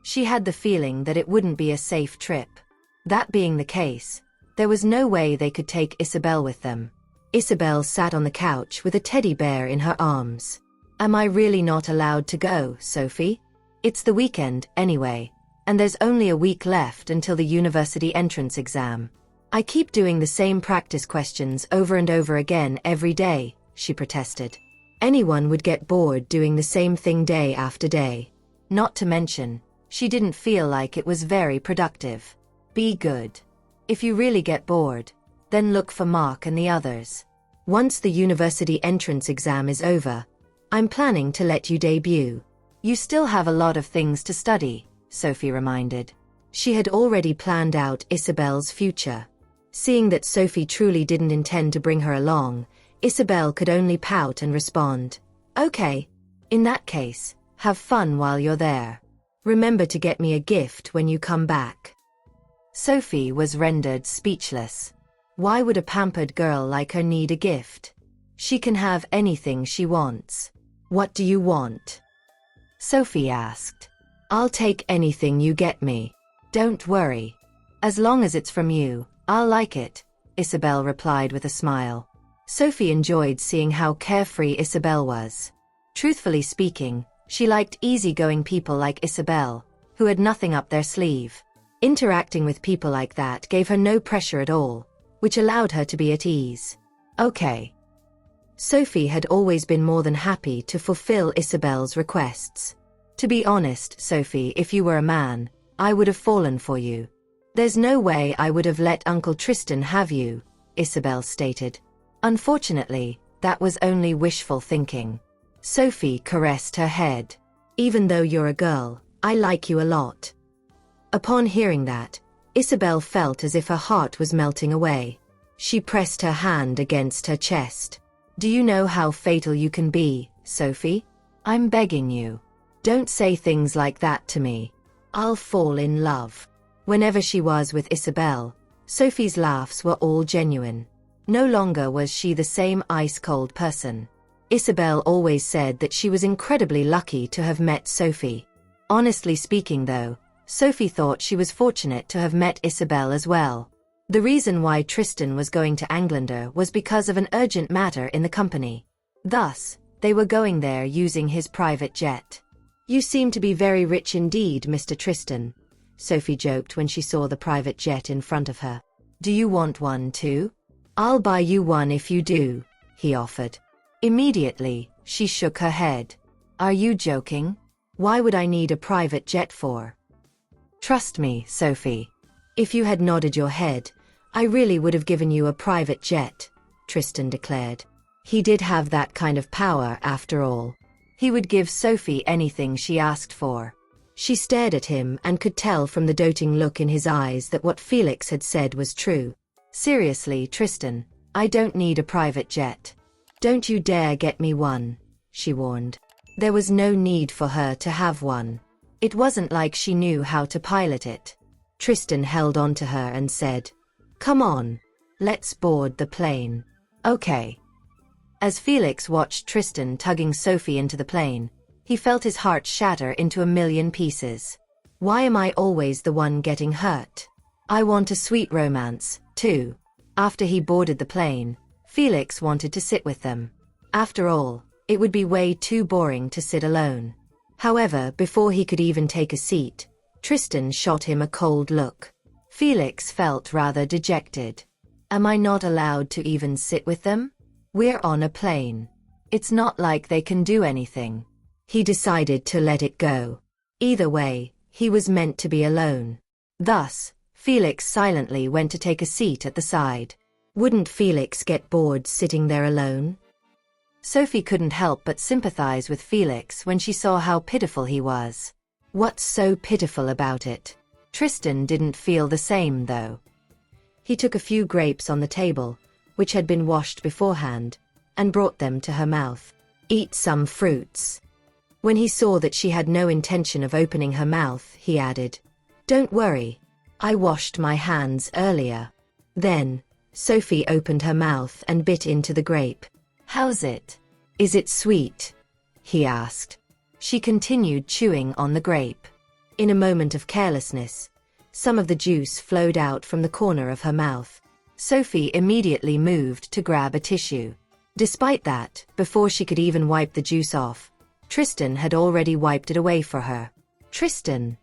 She had the feeling that it wouldn't be a safe trip. That being the case, there was no way they could take Isabel with them. Isabel sat on the couch with a teddy bear in her arms. Am I really not allowed to go, Sophie? It's the weekend, anyway, and there's only a week left until the university entrance exam. I keep doing the same practice questions over and over again every day, she protested. Anyone would get bored doing the same thing day after day. Not to mention, she didn't feel like it was very productive. Be good. If you really get bored, then look for Mark and the others. Once the university entrance exam is over, I'm planning to let you debut. You still have a lot of things to study, Sophie reminded. She had already planned out Isabel's future. Seeing that Sophie truly didn't intend to bring her along, Isabel could only pout and respond, Okay. In that case, have fun while you're there. Remember to get me a gift when you come back. Sophie was rendered speechless. Why would a pampered girl like her need a gift? She can have anything she wants. What do you want? Sophie asked. I'll take anything you get me. Don't worry. As long as it's from you, I'll like it, Isabel replied with a smile. Sophie enjoyed seeing how carefree Isabel was. Truthfully speaking, she liked easygoing people like Isabel, who had nothing up their sleeve. Interacting with people like that gave her no pressure at all, which allowed her to be at ease. Okay. Sophie had always been more than happy to fulfill Isabel's requests. To be honest, Sophie, if you were a man, I would have fallen for you. There's no way I would have let Uncle Tristan have you, Isabel stated. Unfortunately, that was only wishful thinking. Sophie caressed her head. Even though you're a girl, I like you a lot. Upon hearing that, Isabel felt as if her heart was melting away. She pressed her hand against her chest. Do you know how fatal you can be, Sophie? I'm begging you. Don't say things like that to me. I'll fall in love. Whenever she was with Isabel, Sophie's laughs were all genuine. No longer was she the same ice-cold person. Isabel always said that she was incredibly lucky to have met Sophie. Honestly speaking though, Sophie thought she was fortunate to have met Isabel as well. The reason why Tristan was going to Anglander was because of an urgent matter in the company. Thus, they were going there using his private jet. You seem to be very rich indeed, Mr. Tristan, Sophie joked when she saw the private jet in front of her. Do you want one too? I'll buy you one if you do, he offered. Immediately, she shook her head. Are you joking? Why would I need a private jet for? Trust me, Sophie. If you had nodded your head, I really would have given you a private jet, Tristan declared. He did have that kind of power after all. He would give Sophie anything she asked for. She stared at him and could tell from the doting look in his eyes that what Felix had said was true. Seriously, Tristan, I don't need a private jet. Don't you dare get me one, she warned. There was no need for her to have one. It wasn't like she knew how to pilot it. Tristan held on to her and said, Come on, let's board the plane. Okay. As Felix watched Tristan tugging Sophie into the plane, he felt his heart shatter into a million pieces. Why am I always the one getting hurt? I want a sweet romance, too. After he boarded the plane, Felix wanted to sit with them. After all, it would be way too boring to sit alone. However, before he could even take a seat, Tristan shot him a cold look. Felix felt rather dejected. Am I not allowed to even sit with them? We're on a plane. It's not like they can do anything. He decided to let it go. Either way, he was meant to be alone. Thus, Felix silently went to take a seat at the side. Wouldn't Felix get bored sitting there alone? Sophie couldn't help but sympathize with Felix when she saw how pitiful he was. What's so pitiful about it? Tristan didn't feel the same, though. He took a few grapes on the table, which had been washed beforehand, and brought them to her mouth. Eat some fruits. When he saw that she had no intention of opening her mouth, he added, Don't worry. I washed my hands earlier. Then, Sophie opened her mouth and bit into the grape. How's it? Is it sweet? He asked. She continued chewing on the grape. In a moment of carelessness, some of the juice flowed out from the corner of her mouth. Sophie immediately moved to grab a tissue. Despite that, before she could even wipe the juice off, Tristan had already wiped it away for her. Tristan,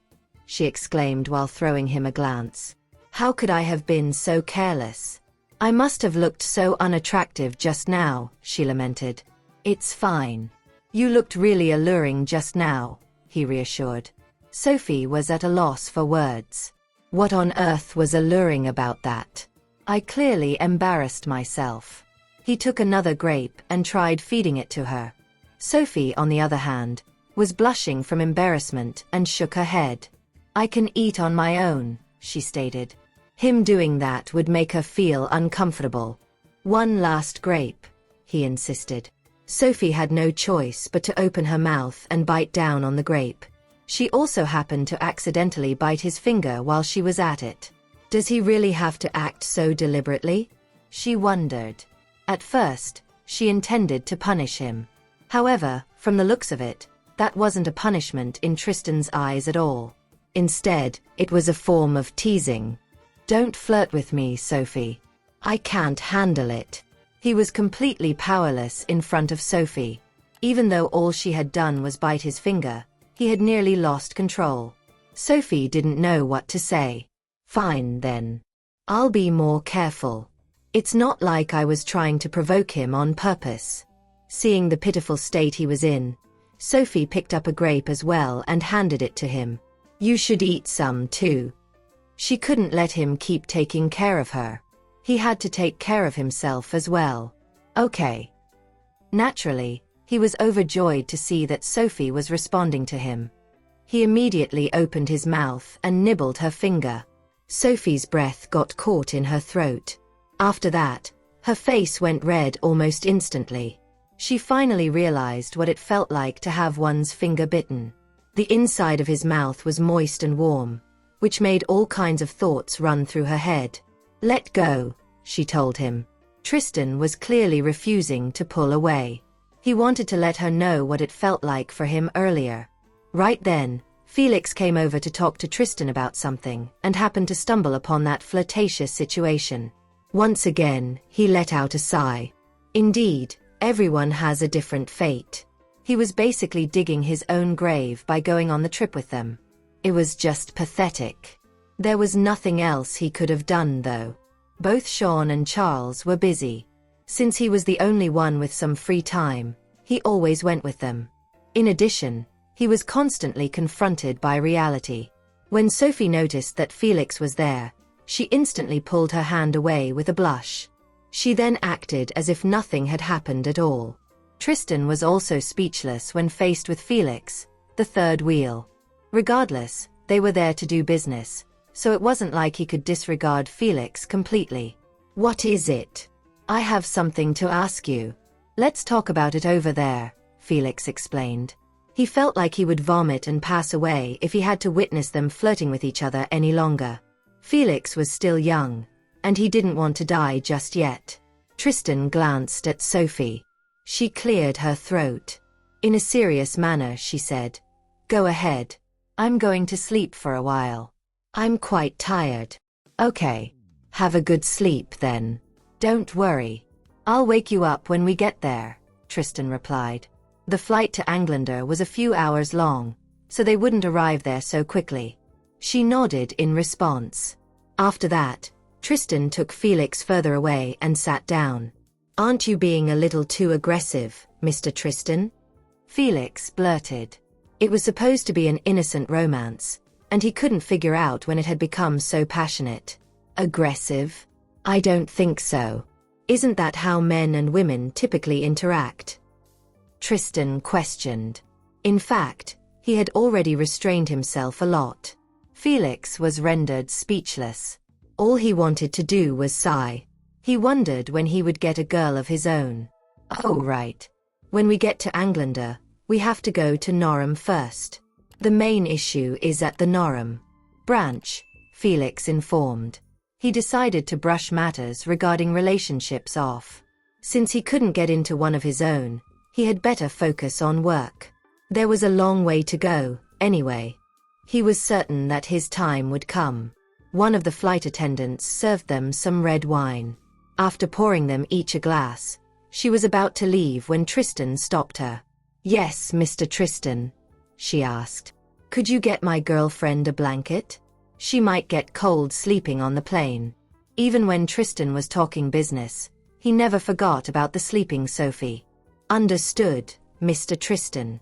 she exclaimed while throwing him a glance. How could I have been so careless? I must have looked so unattractive just now, she lamented. It's fine. You looked really alluring just now, he reassured. Sophie was at a loss for words. What on earth was alluring about that? I clearly embarrassed myself. He took another grape and tried feeding it to her. Sophie, on the other hand, was blushing from embarrassment and shook her head. I can eat on my own, she stated. Him doing that would make her feel uncomfortable. One last grape, he insisted. Sophie had no choice but to open her mouth and bite down on the grape. She also happened to accidentally bite his finger while she was at it. Does he really have to act so deliberately? She wondered. At first, she intended to punish him. However, from the looks of it, that wasn't a punishment in Tristan's eyes at all. Instead, it was a form of teasing. Don't flirt with me, Sophie. I can't handle it. He was completely powerless in front of Sophie. Even though all she had done was bite his finger, he had nearly lost control. Sophie didn't know what to say. Fine then. I'll be more careful. It's not like I was trying to provoke him on purpose. Seeing the pitiful state he was in, Sophie picked up a grape as well and handed it to him. You should eat some too. She couldn't let him keep taking care of her. He had to take care of himself as well. Okay. Naturally, he was overjoyed to see that Sophie was responding to him. He immediately opened his mouth and nibbled her finger. Sophie's breath got caught in her throat. After that, her face went red almost instantly. She finally realized what it felt like to have one's finger bitten. The inside of his mouth was moist and warm, which made all kinds of thoughts run through her head. Let go, she told him. Tristan was clearly refusing to pull away. He wanted to let her know what it felt like for him earlier. Right then, Felix came over to talk to Tristan about something and happened to stumble upon that flirtatious situation. Once again, he let out a sigh. Indeed, everyone has a different fate. He was basically digging his own grave by going on the trip with them. It was just pathetic. There was nothing else he could have done, though. Both Sean and Charles were busy. Since he was the only one with some free time, he always went with them. In addition, he was constantly confronted by reality. When Sophie noticed that Felix was there, she instantly pulled her hand away with a blush. She then acted as if nothing had happened at all. Tristan was also speechless when faced with Felix, the third wheel. Regardless, they were there to do business, so it wasn't like he could disregard Felix completely. What is it? I have something to ask you. Let's talk about it over there, Felix explained. He felt like he would vomit and pass away if he had to witness them flirting with each other any longer. Felix was still young, and he didn't want to die just yet. Tristan glanced at Sophie. She cleared her throat. In a serious manner, she said, Go ahead. I'm going to sleep for a while. I'm quite tired. Okay. Have a good sleep then. Don't worry. I'll wake you up when we get there, Tristan replied. The flight to Englander was a few hours long, so they wouldn't arrive there so quickly. She nodded in response. After that, Tristan took Felix further away and sat down. Aren't you being a little too aggressive, Mr. Tristan? Felix blurted. It was supposed to be an innocent romance, and he couldn't figure out when it had become so passionate. Aggressive? I don't think so. Isn't that how men and women typically interact? Tristan questioned. In fact, he had already restrained himself a lot. Felix was rendered speechless. All he wanted to do was sigh. He wondered when he would get a girl of his own. Oh right. When we get to Anglander, we have to go to Norham first. The main issue is at the Norham branch, Felix informed. He decided to brush matters regarding relationships off. Since he couldn't get into one of his own, he had better focus on work. There was a long way to go, anyway. He was certain that his time would come. One of the flight attendants served them some red wine. After pouring them each a glass, she was about to leave when Tristan stopped her. "Yes, Mr. Tristan," she asked. "Could you get my girlfriend a blanket? She might get cold sleeping on the plane." Even when Tristan was talking business, he never forgot about the sleeping Sophie. "Understood, Mr. Tristan."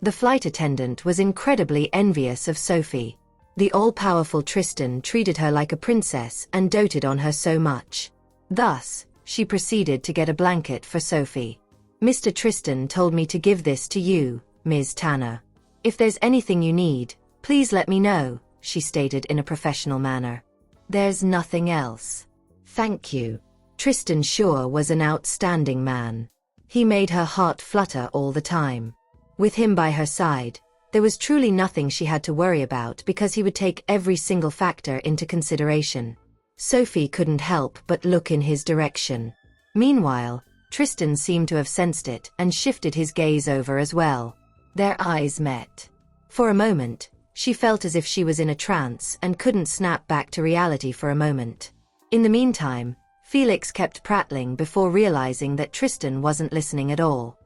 The flight attendant was incredibly envious of Sophie. The all-powerful Tristan treated her like a princess and doted on her so much. Thus, she proceeded to get a blanket for Sophie. "Mr. Tristan told me to give this to you, Ms. Tanner. If there's anything you need, please let me know," she stated in a professional manner. "There's nothing else. Thank you." Tristan sure was an outstanding man. He made her heart flutter all the time. With him by her side, there was truly nothing she had to worry about because he would take every single factor into consideration. Sophie couldn't help but look in his direction. Meanwhile, Tristan seemed to have sensed it and shifted his gaze over as well. Their eyes met. For a moment, she felt as if she was in a trance and couldn't snap back to reality for a moment. In the meantime, Felix kept prattling before realizing that Tristan wasn't listening at all.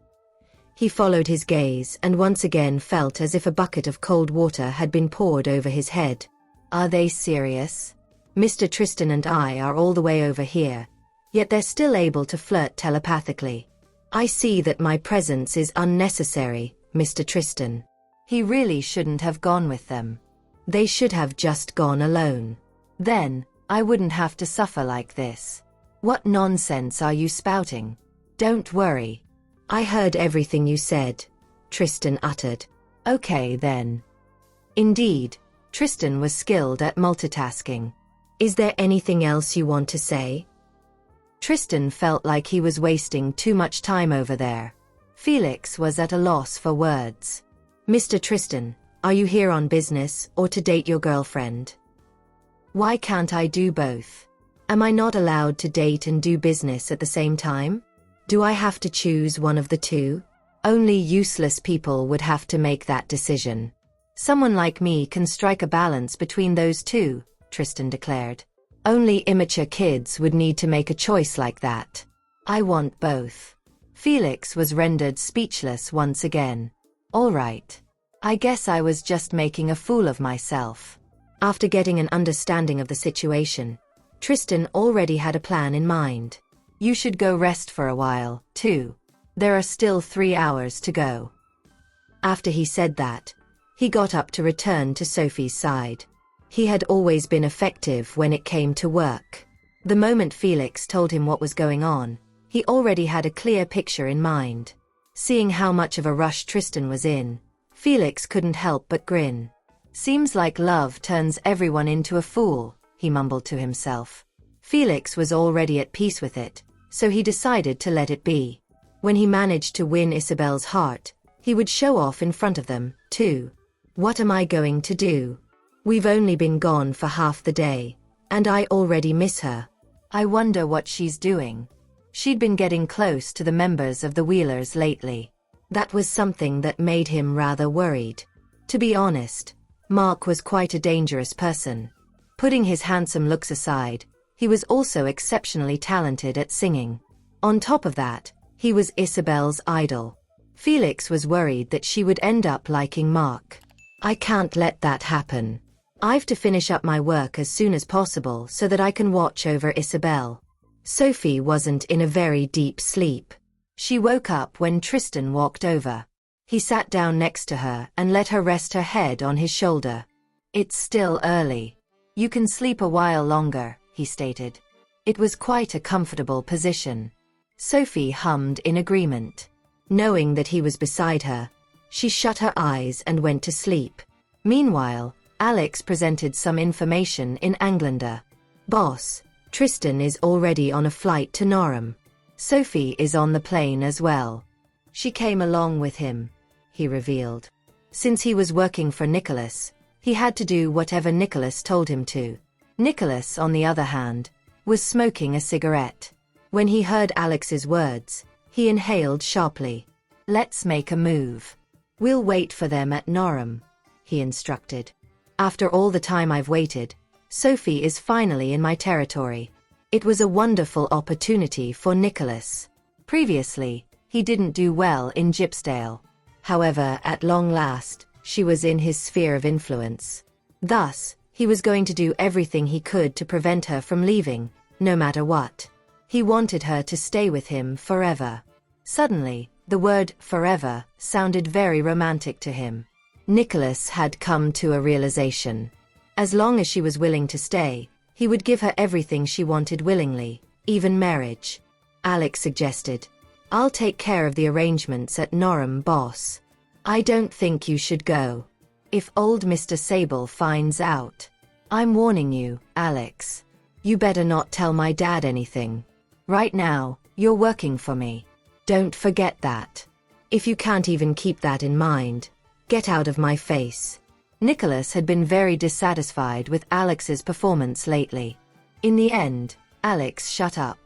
He followed his gaze and once again felt as if a bucket of cold water had been poured over his head. Are they serious? Mr. Tristan and I are all the way over here, yet they're still able to flirt telepathically. I see that my presence is unnecessary, Mr. Tristan. He really shouldn't have gone with them. They should have just gone alone. Then, I wouldn't have to suffer like this. What nonsense are you spouting? Don't worry. I heard everything you said, Tristan uttered. Okay then. Indeed, Tristan was skilled at multitasking. Is there anything else you want to say? Tristan felt like he was wasting too much time over there. Felix was at a loss for words. Mr. Tristan, are you here on business or to date your girlfriend? Why can't I do both? Am I not allowed to date and do business at the same time? Do I have to choose one of the two? Only useless people would have to make that decision. Someone like me can strike a balance between those two, Tristan declared. Only immature kids would need to make a choice like that. I want both. Felix was rendered speechless once again. All right. I guess I was just making a fool of myself. After getting an understanding of the situation, Tristan already had a plan in mind. You should go rest for a while, too. There are still 3 hours to go. After he said that, he got up to return to Sophie's side. He had always been effective when it came to work. The moment Felix told him what was going on, he already had a clear picture in mind. Seeing how much of a rush Tristan was in, Felix couldn't help but grin. Seems like love turns everyone into a fool, he mumbled to himself. Felix was already at peace with it, so he decided to let it be. When he managed to win Isabel's heart, he would show off in front of them, too. What am I going to do? We've only been gone for half the day, and I already miss her. I wonder what she's doing. She'd been getting close to the members of the Wheelers lately. That was something that made him rather worried. To be honest, Mark was quite a dangerous person. Putting his handsome looks aside, he was also exceptionally talented at singing. On top of that, he was Isabel's idol. Felix was worried that she would end up liking Mark. I can't let that happen. I've to finish up my work as soon as possible so that I can watch over Isabel. Sophie wasn't in a very deep sleep. She woke up when Tristan walked over. He sat down next to her and let her rest her head on his shoulder. "It's still early. You can sleep a while longer," he stated. It was quite a comfortable position. Sophie hummed in agreement. Knowing that he was beside her, she shut her eyes and went to sleep. Meanwhile, Alex presented some information in Englander. "Boss, Tristan is already on a flight to Norham. Sophie is on the plane as well. She came along with him," he revealed. Since he was working for Nicholas, he had to do whatever Nicholas told him to. Nicholas, on the other hand, was smoking a cigarette. When he heard Alex's words, he inhaled sharply. "Let's make a move. We'll wait for them at Norham," he instructed. "After all the time I've waited, Sophie is finally in my territory." It was a wonderful opportunity for Nicholas. Previously, he didn't do well in Gypsdale. However, at long last, she was in his sphere of influence. Thus, he was going to do everything he could to prevent her from leaving, no matter what. He wanted her to stay with him forever. Suddenly, the word forever sounded very romantic to him. Nicholas had come to a realization. As long as she was willing to stay, he would give her everything she wanted willingly, even marriage. Alex suggested, "I'll take care of the arrangements at Norham, boss. I don't think you should go. If old Mr. Sable finds out. I'm warning you, Alex. You better not tell my dad anything. Right now, you're working for me. Don't forget that. If you can't even keep that in mind, get out of my face." Nicholas had been very dissatisfied with Alex's performance lately. In the end, Alex shut up.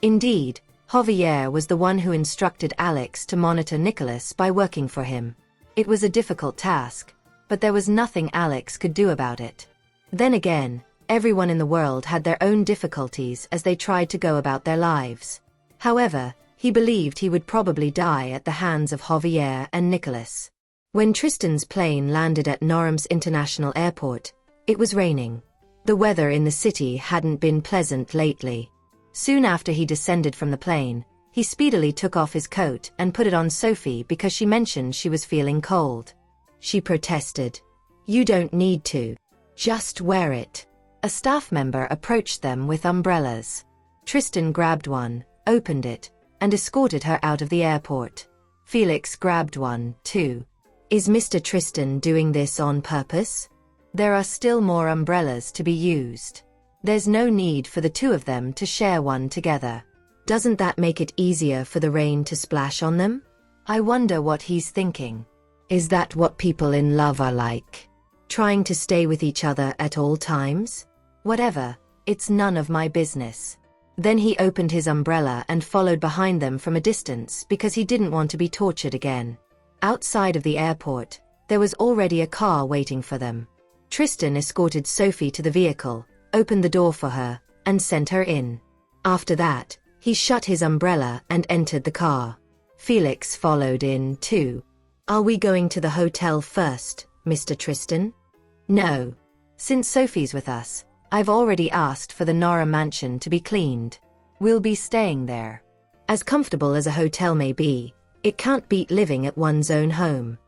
Indeed, Javier was the one who instructed Alex to monitor Nicholas by working for him. It was a difficult task, but there was nothing Alex could do about it. Then again, everyone in the world had their own difficulties as they tried to go about their lives. However, he believed he would probably die at the hands of Javier and Nicholas. When Tristan's plane landed at Norham's International Airport, it was raining. The weather in the city hadn't been pleasant lately. Soon after he descended from the plane, he speedily took off his coat and put it on Sophie because she mentioned she was feeling cold. She protested. "You don't need to. Just wear it." A staff member approached them with umbrellas. Tristan grabbed one, opened it, and escorted her out of the airport. Felix grabbed one, too. Is Mr. Tristan doing this on purpose? There are still more umbrellas to be used. There's no need for the two of them to share one together. Doesn't that make it easier for the rain to splash on them? I wonder what he's thinking. Is that what people in love are like? Trying to stay with each other at all times? Whatever, it's none of my business. Then he opened his umbrella and followed behind them from a distance because he didn't want to be tortured again. Outside of the airport, there was already a car waiting for them. Tristan escorted Sophie to the vehicle, opened the door for her, and sent her in. After that, he shut his umbrella and entered the car. Felix followed in, too. Are we going to the hotel first, Mr. Tristan? No. Since Sophie's with us, I've already asked for the Nara mansion to be cleaned. We'll be staying there. As comfortable as a hotel may be, it can't beat living at one's own home.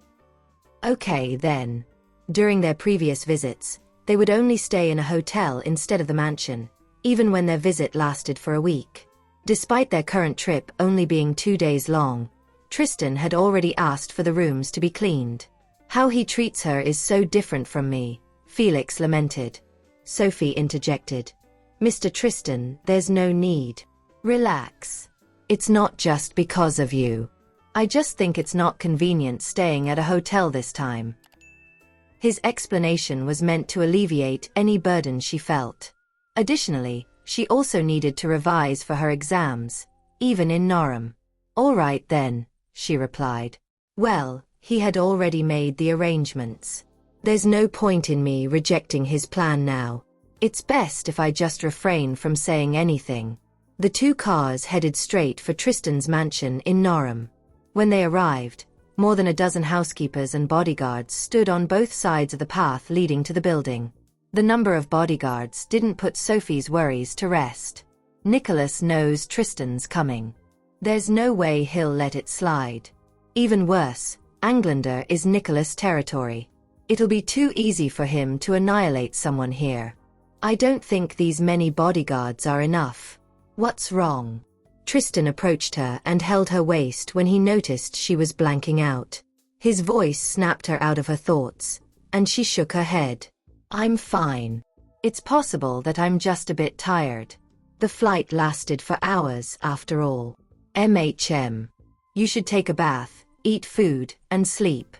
Okay then. During their previous visits, they would only stay in a hotel instead of the mansion, even when their visit lasted for a week. Despite their current trip only being 2 days long, Tristan had already asked for the rooms to be cleaned. How he treats her is so different from me, Felix lamented. Sophie interjected. Mr. Tristan, there's no need. Relax. It's not just because of you. I just think it's not convenient staying at a hotel this time. His explanation was meant to alleviate any burden she felt. Additionally, she also needed to revise for her exams, even in Norham. All right then, she replied. Well, he had already made the arrangements. There's no point in me rejecting his plan now. It's best if I just refrain from saying anything. The two cars headed straight for Tristan's mansion in Norham. When they arrived, more than a dozen housekeepers and bodyguards stood on both sides of the path leading to the building. The number of bodyguards didn't put Sophie's worries to rest. Nicholas knows Tristan's coming. There's no way he'll let it slide. Even worse, Englander is Nicholas' territory. It'll be too easy for him to annihilate someone here. I don't think these many bodyguards are enough. What's wrong? Tristan approached her and held her waist when he noticed she was blanking out. His voice snapped her out of her thoughts, and she shook her head. I'm fine. It's possible that I'm just a bit tired. The flight lasted for hours after all. You should take a bath, eat food, and sleep.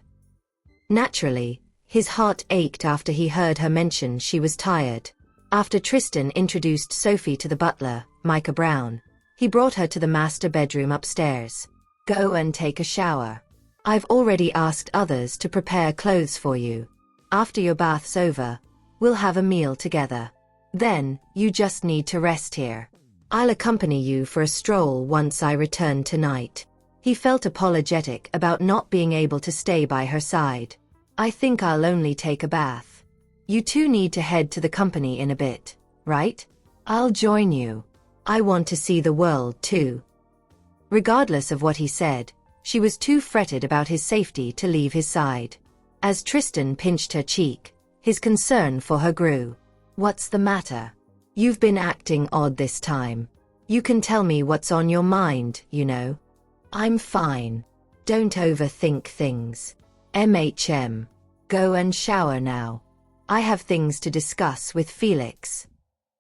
Naturally, his heart ached after he heard her mention she was tired. After Tristan introduced Sophie to the butler, Micah Brown, he brought her to the master bedroom upstairs. Go and take a shower. I've already asked others to prepare clothes for you. After your bath's over, we'll have a meal together. Then, you just need to rest here. I'll accompany you for a stroll once I return tonight. He felt apologetic about not being able to stay by her side. I think I'll only take a bath. You two need to head to the company in a bit, right? I'll join you. I want to see the world too. Regardless of what he said, she was too fretted about his safety to leave his side. As Tristan pinched her cheek, his concern for her grew. What's the matter? You've been acting odd this time. You can tell me what's on your mind, you know. I'm fine. Don't overthink things. Go and shower now. I have things to discuss with Felix.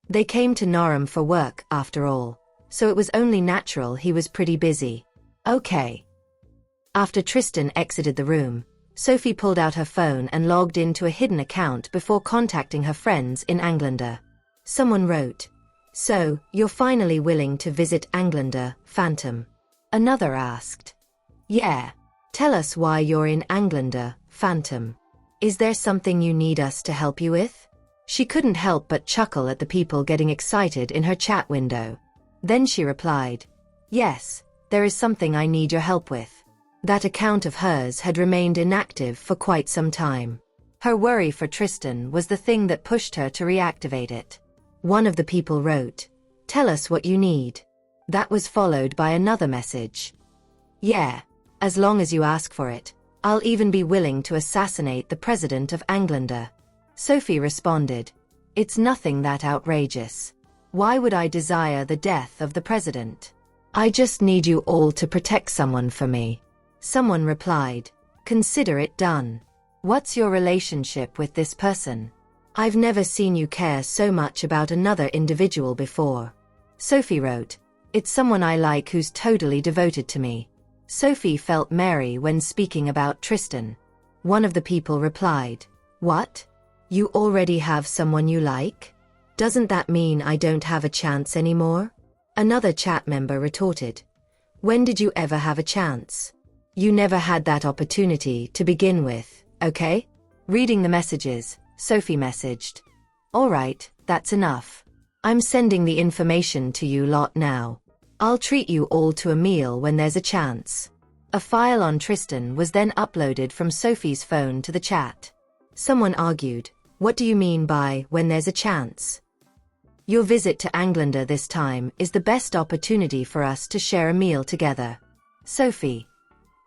They came to Narram for work, after all, so it was only natural he was pretty busy. Okay. After Tristan exited the room, Sophie pulled out her phone and logged into a hidden account before contacting her friends in Englander. Someone wrote, "So, you're finally willing to visit Englander, Phantom?" Another asked, "Yeah. Tell us why you're in Englander, Phantom. Is there something you need us to help you with?" She couldn't help but chuckle at the people getting excited in her chat window. Then she replied, "Yes, there is something I need your help with." That account of hers had remained inactive for quite some time. Her worry for Tristan was the thing that pushed her to reactivate it. One of the people wrote, "Tell us what you need." That was followed by another message. "Yeah, as long as you ask for it, I'll even be willing to assassinate the president of Englander." Sophie responded, "It's nothing that outrageous. Why would I desire the death of the president? I just need you all to protect someone for me." Someone replied, "Consider it done. What's your relationship with this person? I've never seen you care so much about another individual before." Sophie wrote, "It's someone I like who's totally devoted to me." Sophie felt merry when speaking about Tristan. One of the people replied, "What? You already have someone you like? Doesn't that mean I don't have a chance anymore?" Another chat member retorted, "When did you ever have a chance? You never had that opportunity to begin with, okay?" Reading the messages, Sophie messaged, "All right, that's enough. I'm sending the information to you lot now. I'll treat you all to a meal when there's a chance." A file on Tristan was then uploaded from Sophie's phone to the chat. Someone argued, "What do you mean by when there's a chance? Your visit to Englander this time is the best opportunity for us to share a meal together." Sophie,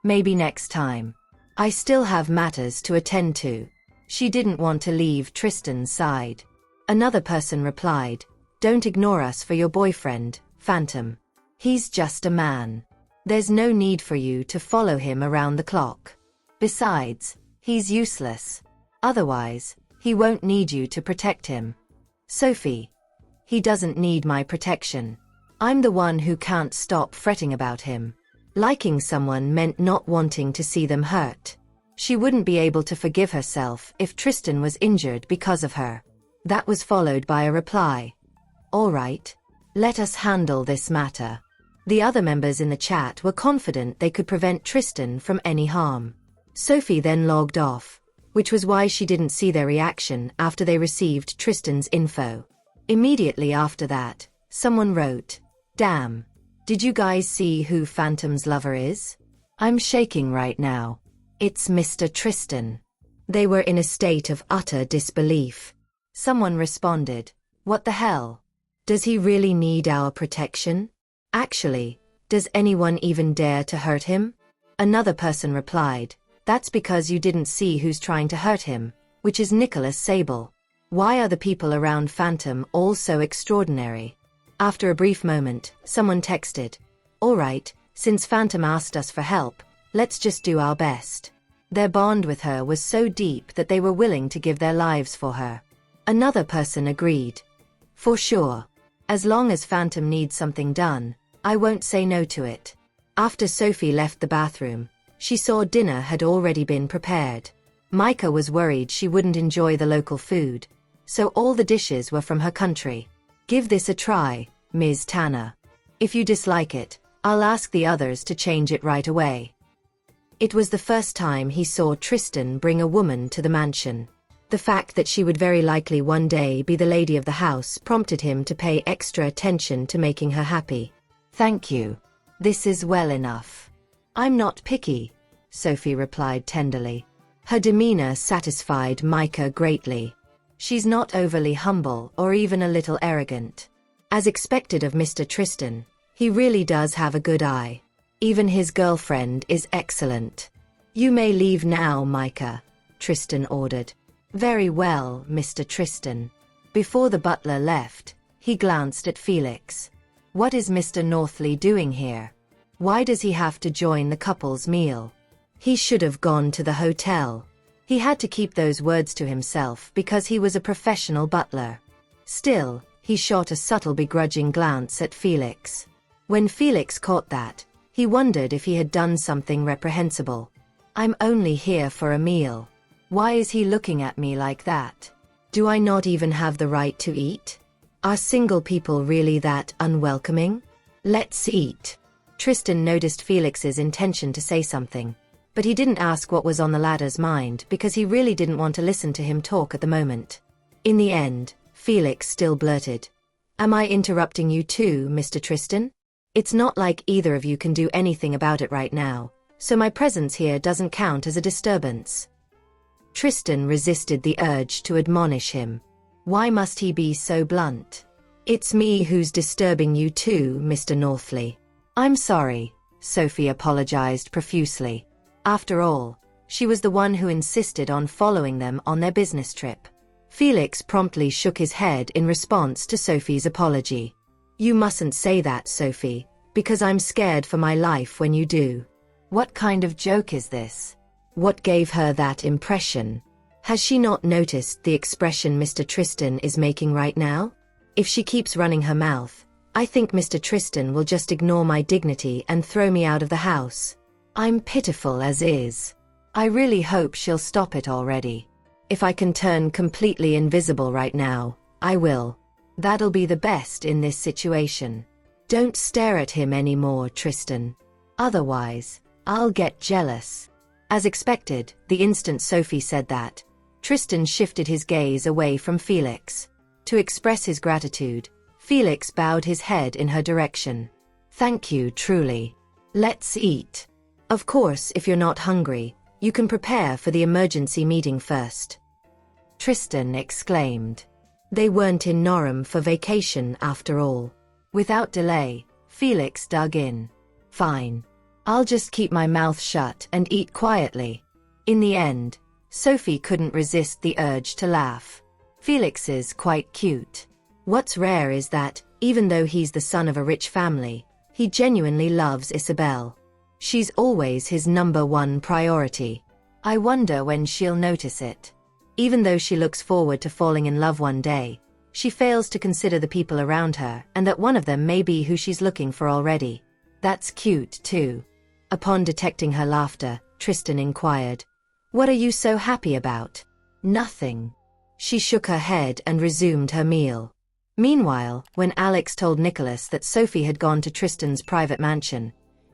"Maybe next time. I still have matters to attend to." She didn't want to leave Tristan's side. Another person replied, "Don't ignore us for your boyfriend, Phantom. He's just a man. There's no need for you to follow him around the clock. Besides, he's useless. Otherwise, he won't need you to protect him." Sophie, "He doesn't need my protection. I'm the one who can't stop fretting about him." Liking someone meant not wanting to see them hurt. She wouldn't be able to forgive herself if Tristan was injured because of her. That was followed by a reply, "All right. Let us handle this matter." The other members in the chat were confident they could prevent Tristan from any harm. Sophie then logged off, which was why she didn't see their reaction after they received Tristan's info. Immediately after that, someone wrote, "Damn. Did you guys see who Phantom's lover is? I'm shaking right now. It's Mr. Tristan." They were in a state of utter disbelief. Someone responded, "What the hell? Does he really need our protection? Actually, does anyone even dare to hurt him?" Another person replied, That's because you didn't see who's trying to hurt him, which is Nicholas Sable. Why are the people around Phantom all so extraordinary? After a brief moment, someone texted, "All right, since Phantom asked us for help, let's just do our best." Their bond with her was so deep that they were willing to give their lives for her. Another person agreed. "For sure. As long as Phantom needs something done, I won't say no to it." After Sophie left the bathroom, she saw dinner had already been prepared. Micah was worried she wouldn't enjoy the local food, so all the dishes were from her country. "Give this a try, Ms. Tanner. If you dislike it, I'll ask the others to change it right away." It was the first time he saw Tristan bring a woman to the mansion. The fact that she would very likely one day be the lady of the house prompted him to pay extra attention to making her happy. "Thank you. This is well enough." "I'm not picky," Sophie replied tenderly. Her demeanor satisfied Micah greatly. She's not overly humble or even a little arrogant. As expected of Mr. Tristan, he really does have a good eye. Even his girlfriend is excellent. "You may leave now, Micah," Tristan ordered. "Very well, Mr. Tristan." Before the butler left, he glanced at Felix. What is Mr. Northley doing here? Why does he have to join the couple's meal? He should have gone to the hotel. He had to keep those words to himself because he was a professional butler. Still, he shot a subtle begrudging glance at Felix. When Felix caught that, he wondered if he had done something reprehensible. "I'm only here for a meal. Why is he looking at me like that? Do I not even have the right to eat? Are single people really that unwelcoming? Let's eat." Tristan noticed Felix's intention to say something, but he didn't ask what was on the ladder's mind because he really didn't want to listen to him talk at the moment. In the end, Felix still blurted, "Am I interrupting you too, Mr. Tristan? It's not like either of you can do anything about it right now, so my presence here doesn't count as a disturbance." Tristan resisted the urge to admonish him. Why must he be so blunt? "It's me who's disturbing you too, Mr. Northley." "I'm sorry," Sophie apologized profusely. After all, she was the one who insisted on following them on their business trip. Felix promptly shook his head in response to Sophie's apology. "You mustn't say that, Sophie, because I'm scared for my life when you do." What kind of joke is this? What gave her that impression? Has she not noticed the expression Mr. Tristan is making right now? If she keeps running her mouth, I think Mr. Tristan will just ignore my dignity and throw me out of the house. I'm pitiful as is. I really hope she'll stop it already. If I can turn completely invisible right now, I will. That'll be the best in this situation. Don't stare at him anymore, Tristan. Otherwise, I'll get jealous. As expected, the instant Sophie said that, Tristan shifted his gaze away from Felix. To express his gratitude, Felix bowed his head in her direction. "Thank you, truly. Let's eat. Of course, if you're not hungry, you can prepare for the emergency meeting first," Tristan exclaimed. They weren't in Norham for vacation after all. Without delay, Felix dug in. "Fine. I'll just keep my mouth shut and eat quietly." In the end, Sophie couldn't resist the urge to laugh. Felix is quite cute. What's rare is that, even though he's the son of a rich family, he genuinely loves Isabel. She's always his #1 priority. I wonder when she'll notice it. Even though she looks forward to falling in love one day, she fails to consider the people around her and that one of them may be who she's looking for already. That's cute, too. Upon detecting her laughter, Tristan inquired, "What are you so happy about?" "Nothing." She shook her head and resumed her meal. Meanwhile, when Alex told Nicholas that Sophie had gone to Tristan's private mansion,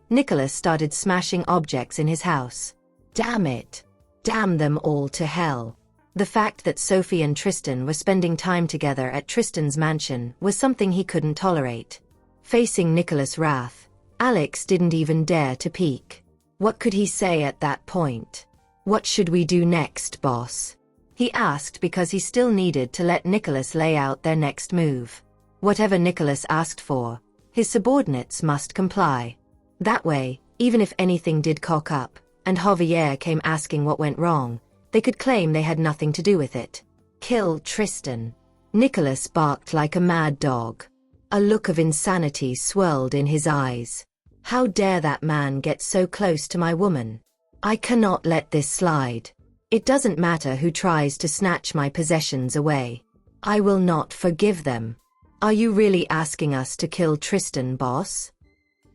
Nicholas started smashing objects in his house. Damn it. Damn them all to hell. The fact that Sophie and Tristan were spending time together at Tristan's mansion was something he couldn't tolerate. Facing Nicholas' wrath, Alex didn't even dare to peek. What could he say at that point? "What should we do next, boss?" he asked because he still needed to let Nicholas lay out their next move. Whatever Nicholas asked for, his subordinates must comply. That way, even if anything did cock up, and Javier came asking what went wrong, they could claim they had nothing to do with it. Kill Tristan. Nicholas barked like a mad dog. A look of insanity swirled in his eyes. How dare that man get so close to my woman? I cannot let this slide. It doesn't matter who tries to snatch my possessions away. I will not forgive them. Are you really asking us to kill Tristan, boss?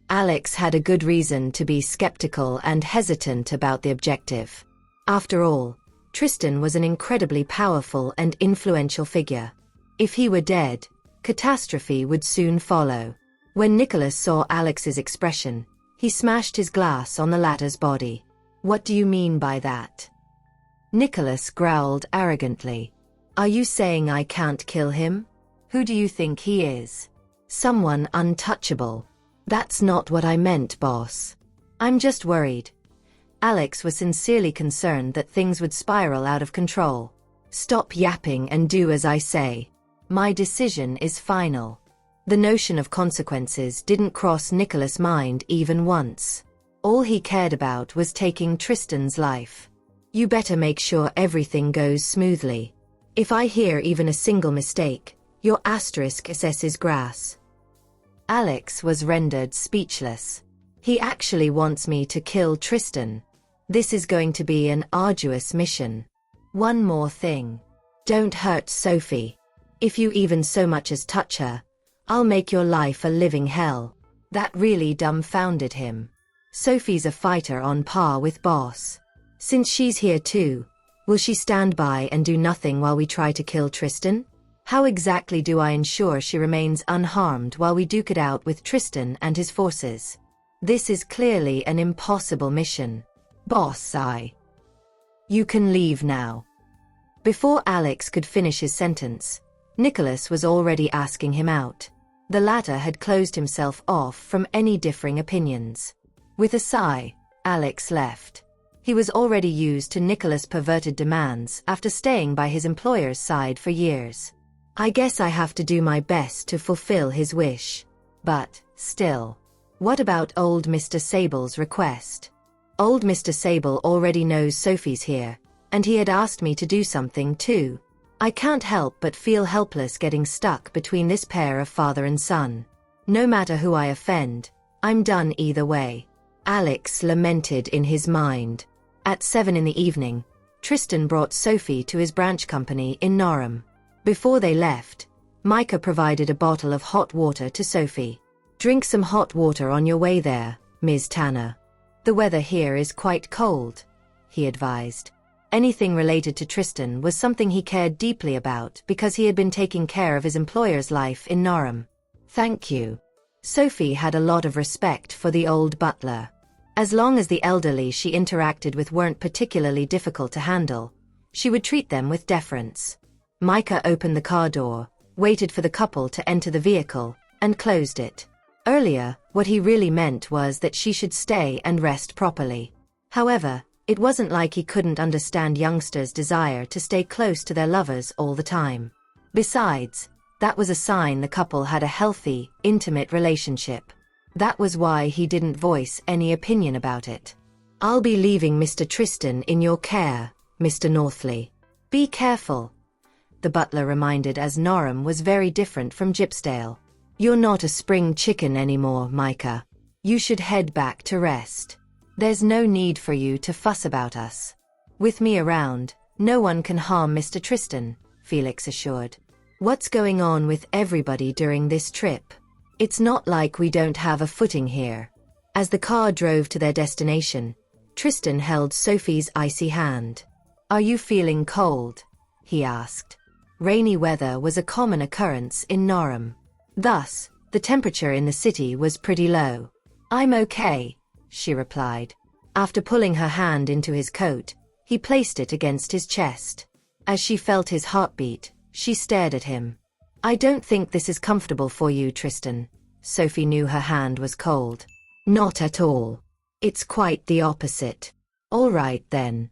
Alex had a good reason to be skeptical and hesitant about the objective. After all, Tristan was an incredibly powerful and influential figure. If he were dead, catastrophe would soon follow. When Nicholas saw Alex's expression, he smashed his glass on the latter's body. What do you mean by that? Nicholas growled arrogantly. Are you saying I can't kill him? Who do you think he is? Someone untouchable. That's not what I meant, boss. I'm just worried. Alex was sincerely concerned that things would spiral out of control. Stop yapping and do as I say. My decision is final. The notion of consequences didn't cross Nicholas' mind even once. All he cared about was taking Tristan's life. You better make sure everything goes smoothly. If I hear even a single mistake, your asterisk assesses grass. Alex was rendered speechless. He actually wants me to kill Tristan. This is going to be an arduous mission. One more thing. Don't hurt Sophie. If you even so much as touch her, I'll make your life a living hell. That really dumbfounded him. Sophie's a fighter on par with Boss. Since she's here too, will she stand by and do nothing while we try to kill Tristan? How exactly do I ensure she remains unharmed while we duke it out with Tristan and his forces? This is clearly an impossible mission. Boss, You can leave now. Before Alex could finish his sentence, Nicholas was already asking him out. The latter had closed himself off from any differing opinions. With a sigh, Alex left. He was already used to Nicholas' perverted demands after staying by his employer's side for years. I guess I have to do my best to fulfill his wish. But, still, what about old Mr. Sable's request? Old Mr. Sable already knows Sophie's here, and he had asked me to do something too. I can't help but feel helpless getting stuck between this pair of father and son. No matter who I offend, I'm done either way. Alex lamented in his mind. At 7 in the evening, Tristan brought Sophie to his branch company in Narration. Before they left, Micah provided a bottle of hot water to Sophie. Drink some hot water on your way there, Ms. Tanner. The weather here is quite cold, he advised. Anything related to Tristan was something he cared deeply about because he had been taking care of his employer's life in Narration. Thank you. Sophie had a lot of respect for the old butler. As long as the elderly she interacted with weren't particularly difficult to handle, she would treat them with deference. Micah opened the car door, waited for the couple to enter the vehicle, and closed it. Earlier, what he really meant was that she should stay and rest properly. However, it wasn't like he couldn't understand youngsters' desire to stay close to their lovers all the time. Besides, that was a sign the couple had a healthy, intimate relationship. That was why he didn't voice any opinion about it. I'll be leaving Mr. Tristan in your care, Mr. Northley. Be careful. The butler reminded as Narration was very different from Gypsdale. You're not a spring chicken anymore, Micah. You should head back to rest. There's no need for you to fuss about us. With me around, no one can harm Mr. Tristan, Felix assured. What's going on with everybody during this trip? It's not like we don't have a footing here. As the car drove to their destination, Tristan held Sophie's icy hand. Are you feeling cold? He asked. Rainy weather was a common occurrence in Narration. Thus, the temperature in the city was pretty low. I'm okay, she replied. After pulling her hand into his coat, he placed it against his chest. As she felt his heartbeat, she stared at him. I don't think this is comfortable for you, Tristan. Sophie knew her hand was cold. Not at all. It's quite the opposite. All right then.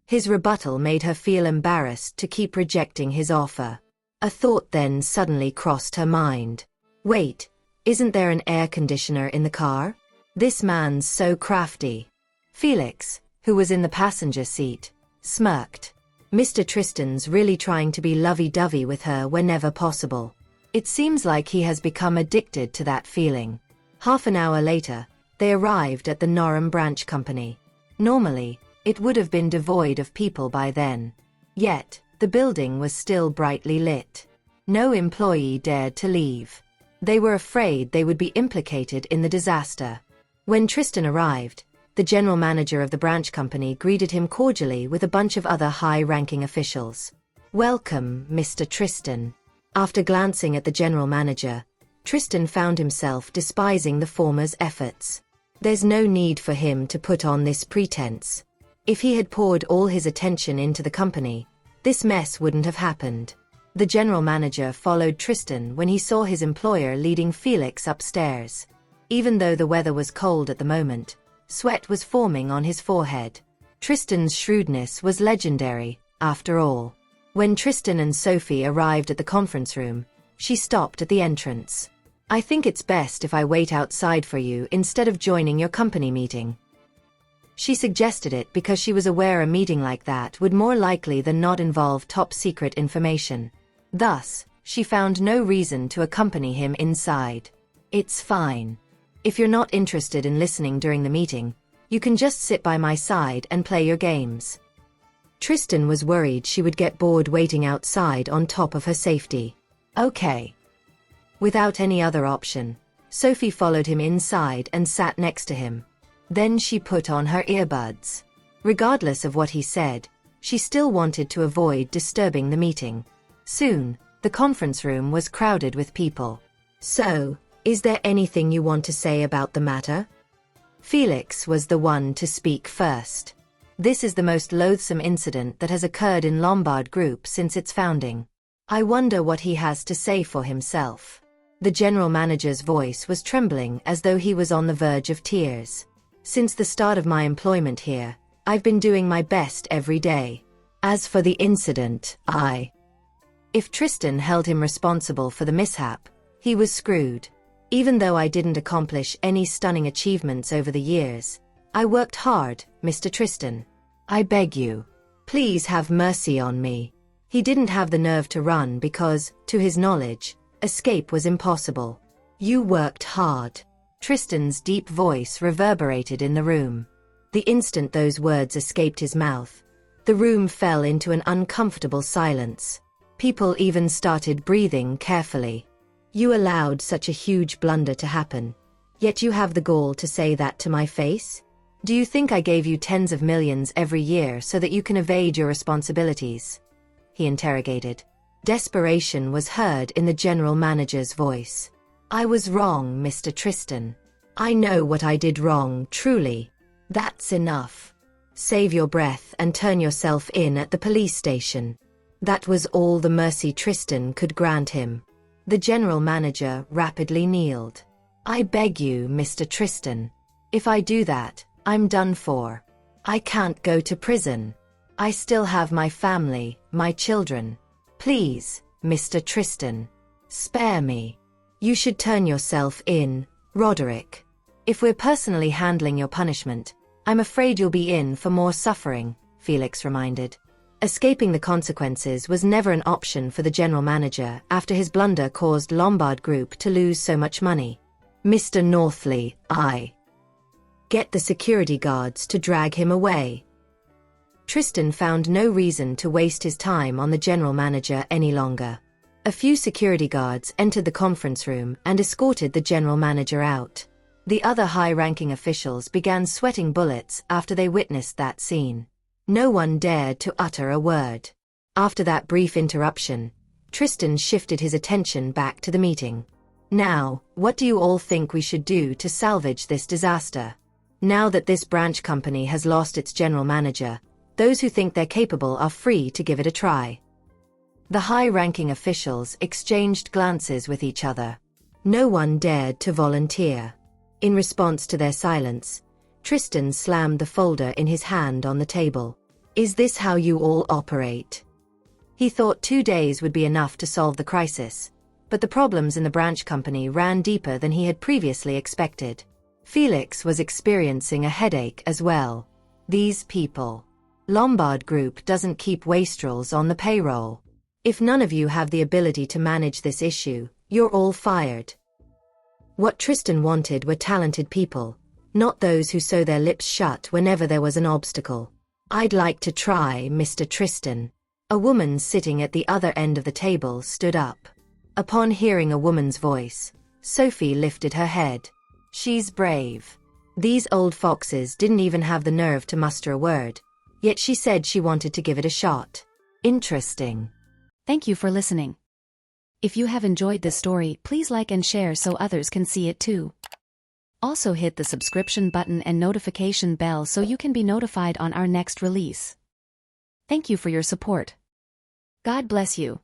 His rebuttal made her feel embarrassed to keep rejecting his offer. A thought then suddenly crossed her mind. Wait, isn't there an air conditioner in the car? This man's so crafty. Felix, who was in the passenger seat, smirked. Mr. Tristan's really trying to be lovey-dovey with her whenever possible. It seems like he has become addicted to that feeling. Half an hour later, they arrived at the Norham Branch Company. Normally, it would have been devoid of people by then. Yet, the building was still brightly lit. No employee dared to leave. They were afraid they would be implicated in the disaster. When Tristan arrived, the general manager of the branch company greeted him cordially with a bunch of other high-ranking officials. "Welcome, Mr. Tristan." After glancing at the general manager, Tristan found himself despising the former's efforts. There's no need for him to put on this pretense. If he had poured all his attention into the company, this mess wouldn't have happened. The general manager followed Tristan when he saw his employer leading Felix upstairs. Even though the weather was cold at the moment, sweat was forming on his forehead. Tristan's shrewdness was legendary, after all. When Tristan and Sophie arrived at the conference room, she stopped at the entrance. "I think it's best if I wait outside for you instead of joining your company meeting." She suggested it because she was aware a meeting like that would more likely than not involve top-secret information. Thus, she found no reason to accompany him inside. "It's fine. If you're not interested in listening during the meeting, you can just sit by my side and play your games." Tristan was worried she would get bored waiting outside on top of her safety. "Okay." Without any other option, Sophie followed him inside and sat next to him. Then she put on her earbuds. Regardless of what he said, she still wanted to avoid disturbing the meeting. Soon, the conference room was crowded with people. "So, is there anything you want to say about the matter?" Felix was the one to speak first. "This is the most loathsome incident that has occurred in Lombard Group since its founding. I wonder what he has to say for himself." The general manager's voice was trembling as though he was on the verge of tears. "Since the start of my employment here, I've been doing my best every day. As for the incident, If Tristan held him responsible for the mishap, he was screwed. Even though I didn't accomplish any stunning achievements over the years, I worked hard, Mr. Tristan. I beg you. Please have mercy on me." He didn't have the nerve to run because, to his knowledge, escape was impossible. "You worked hard." Tristan's deep voice reverberated in the room. The instant those words escaped his mouth, the room fell into an uncomfortable silence. People even started breathing carefully. "You allowed such a huge blunder to happen, yet you have the gall to say that to my face? Do you think I gave you tens of millions every year so that you can evade your responsibilities?" he interrogated. Desperation was heard in the general manager's voice. "I was wrong, Mr. Tristan. I know what I did wrong, truly. That's enough. Save your breath and turn yourself in at the police station." That was all the mercy Tristan could grant him. The general manager rapidly kneeled. "I beg you, Mr. Tristan. If I do that, I'm done for. I can't go to prison. I still have my family, my children. Please, Mr. Tristan, spare me. You should turn yourself in, Roderick. If we're personally handling your punishment, I'm afraid you'll be in for more suffering," Felix reminded. Escaping the consequences was never an option for the general manager after his blunder caused Lombard Group to lose so much money. "Mr. Northley, get the security guards to drag him away." Tristan found no reason to waste his time on the general manager any longer. A few security guards entered the conference room and escorted the general manager out. The other high-ranking officials began sweating bullets after they witnessed that scene. No one dared to utter a word. After that brief interruption, Tristan shifted his attention back to the meeting. "Now, what do you all think we should do to salvage this disaster? Now that this branch company has lost its general manager, those who think they're capable are free to give it a try." The high-ranking officials exchanged glances with each other. No one dared to volunteer. In response to their silence, Tristan slammed the folder in his hand on the table. "Is this how you all operate?" He thought 2 days would be enough to solve the crisis, but the problems in the branch company ran deeper than he had previously expected. Felix was experiencing a headache as well. These people. Lombard Group doesn't keep wastrels on the payroll. If none of you have the ability to manage this issue, you're all fired. What Tristan wanted were talented people, not those who sew their lips shut whenever there was an obstacle. I'd like to try, Mr. Tristan. A woman sitting at the other end of the table stood up. Upon hearing a woman's voice, Sophie lifted her head. She's brave. These old foxes didn't even have the nerve to muster a word, yet she said she wanted to give it a shot. Interesting. Thank you for listening. If you have enjoyed this story, please like and share so others can see it too. Also hit the subscription button and notification bell so you can be notified on our next release. Thank you for your support. God bless you.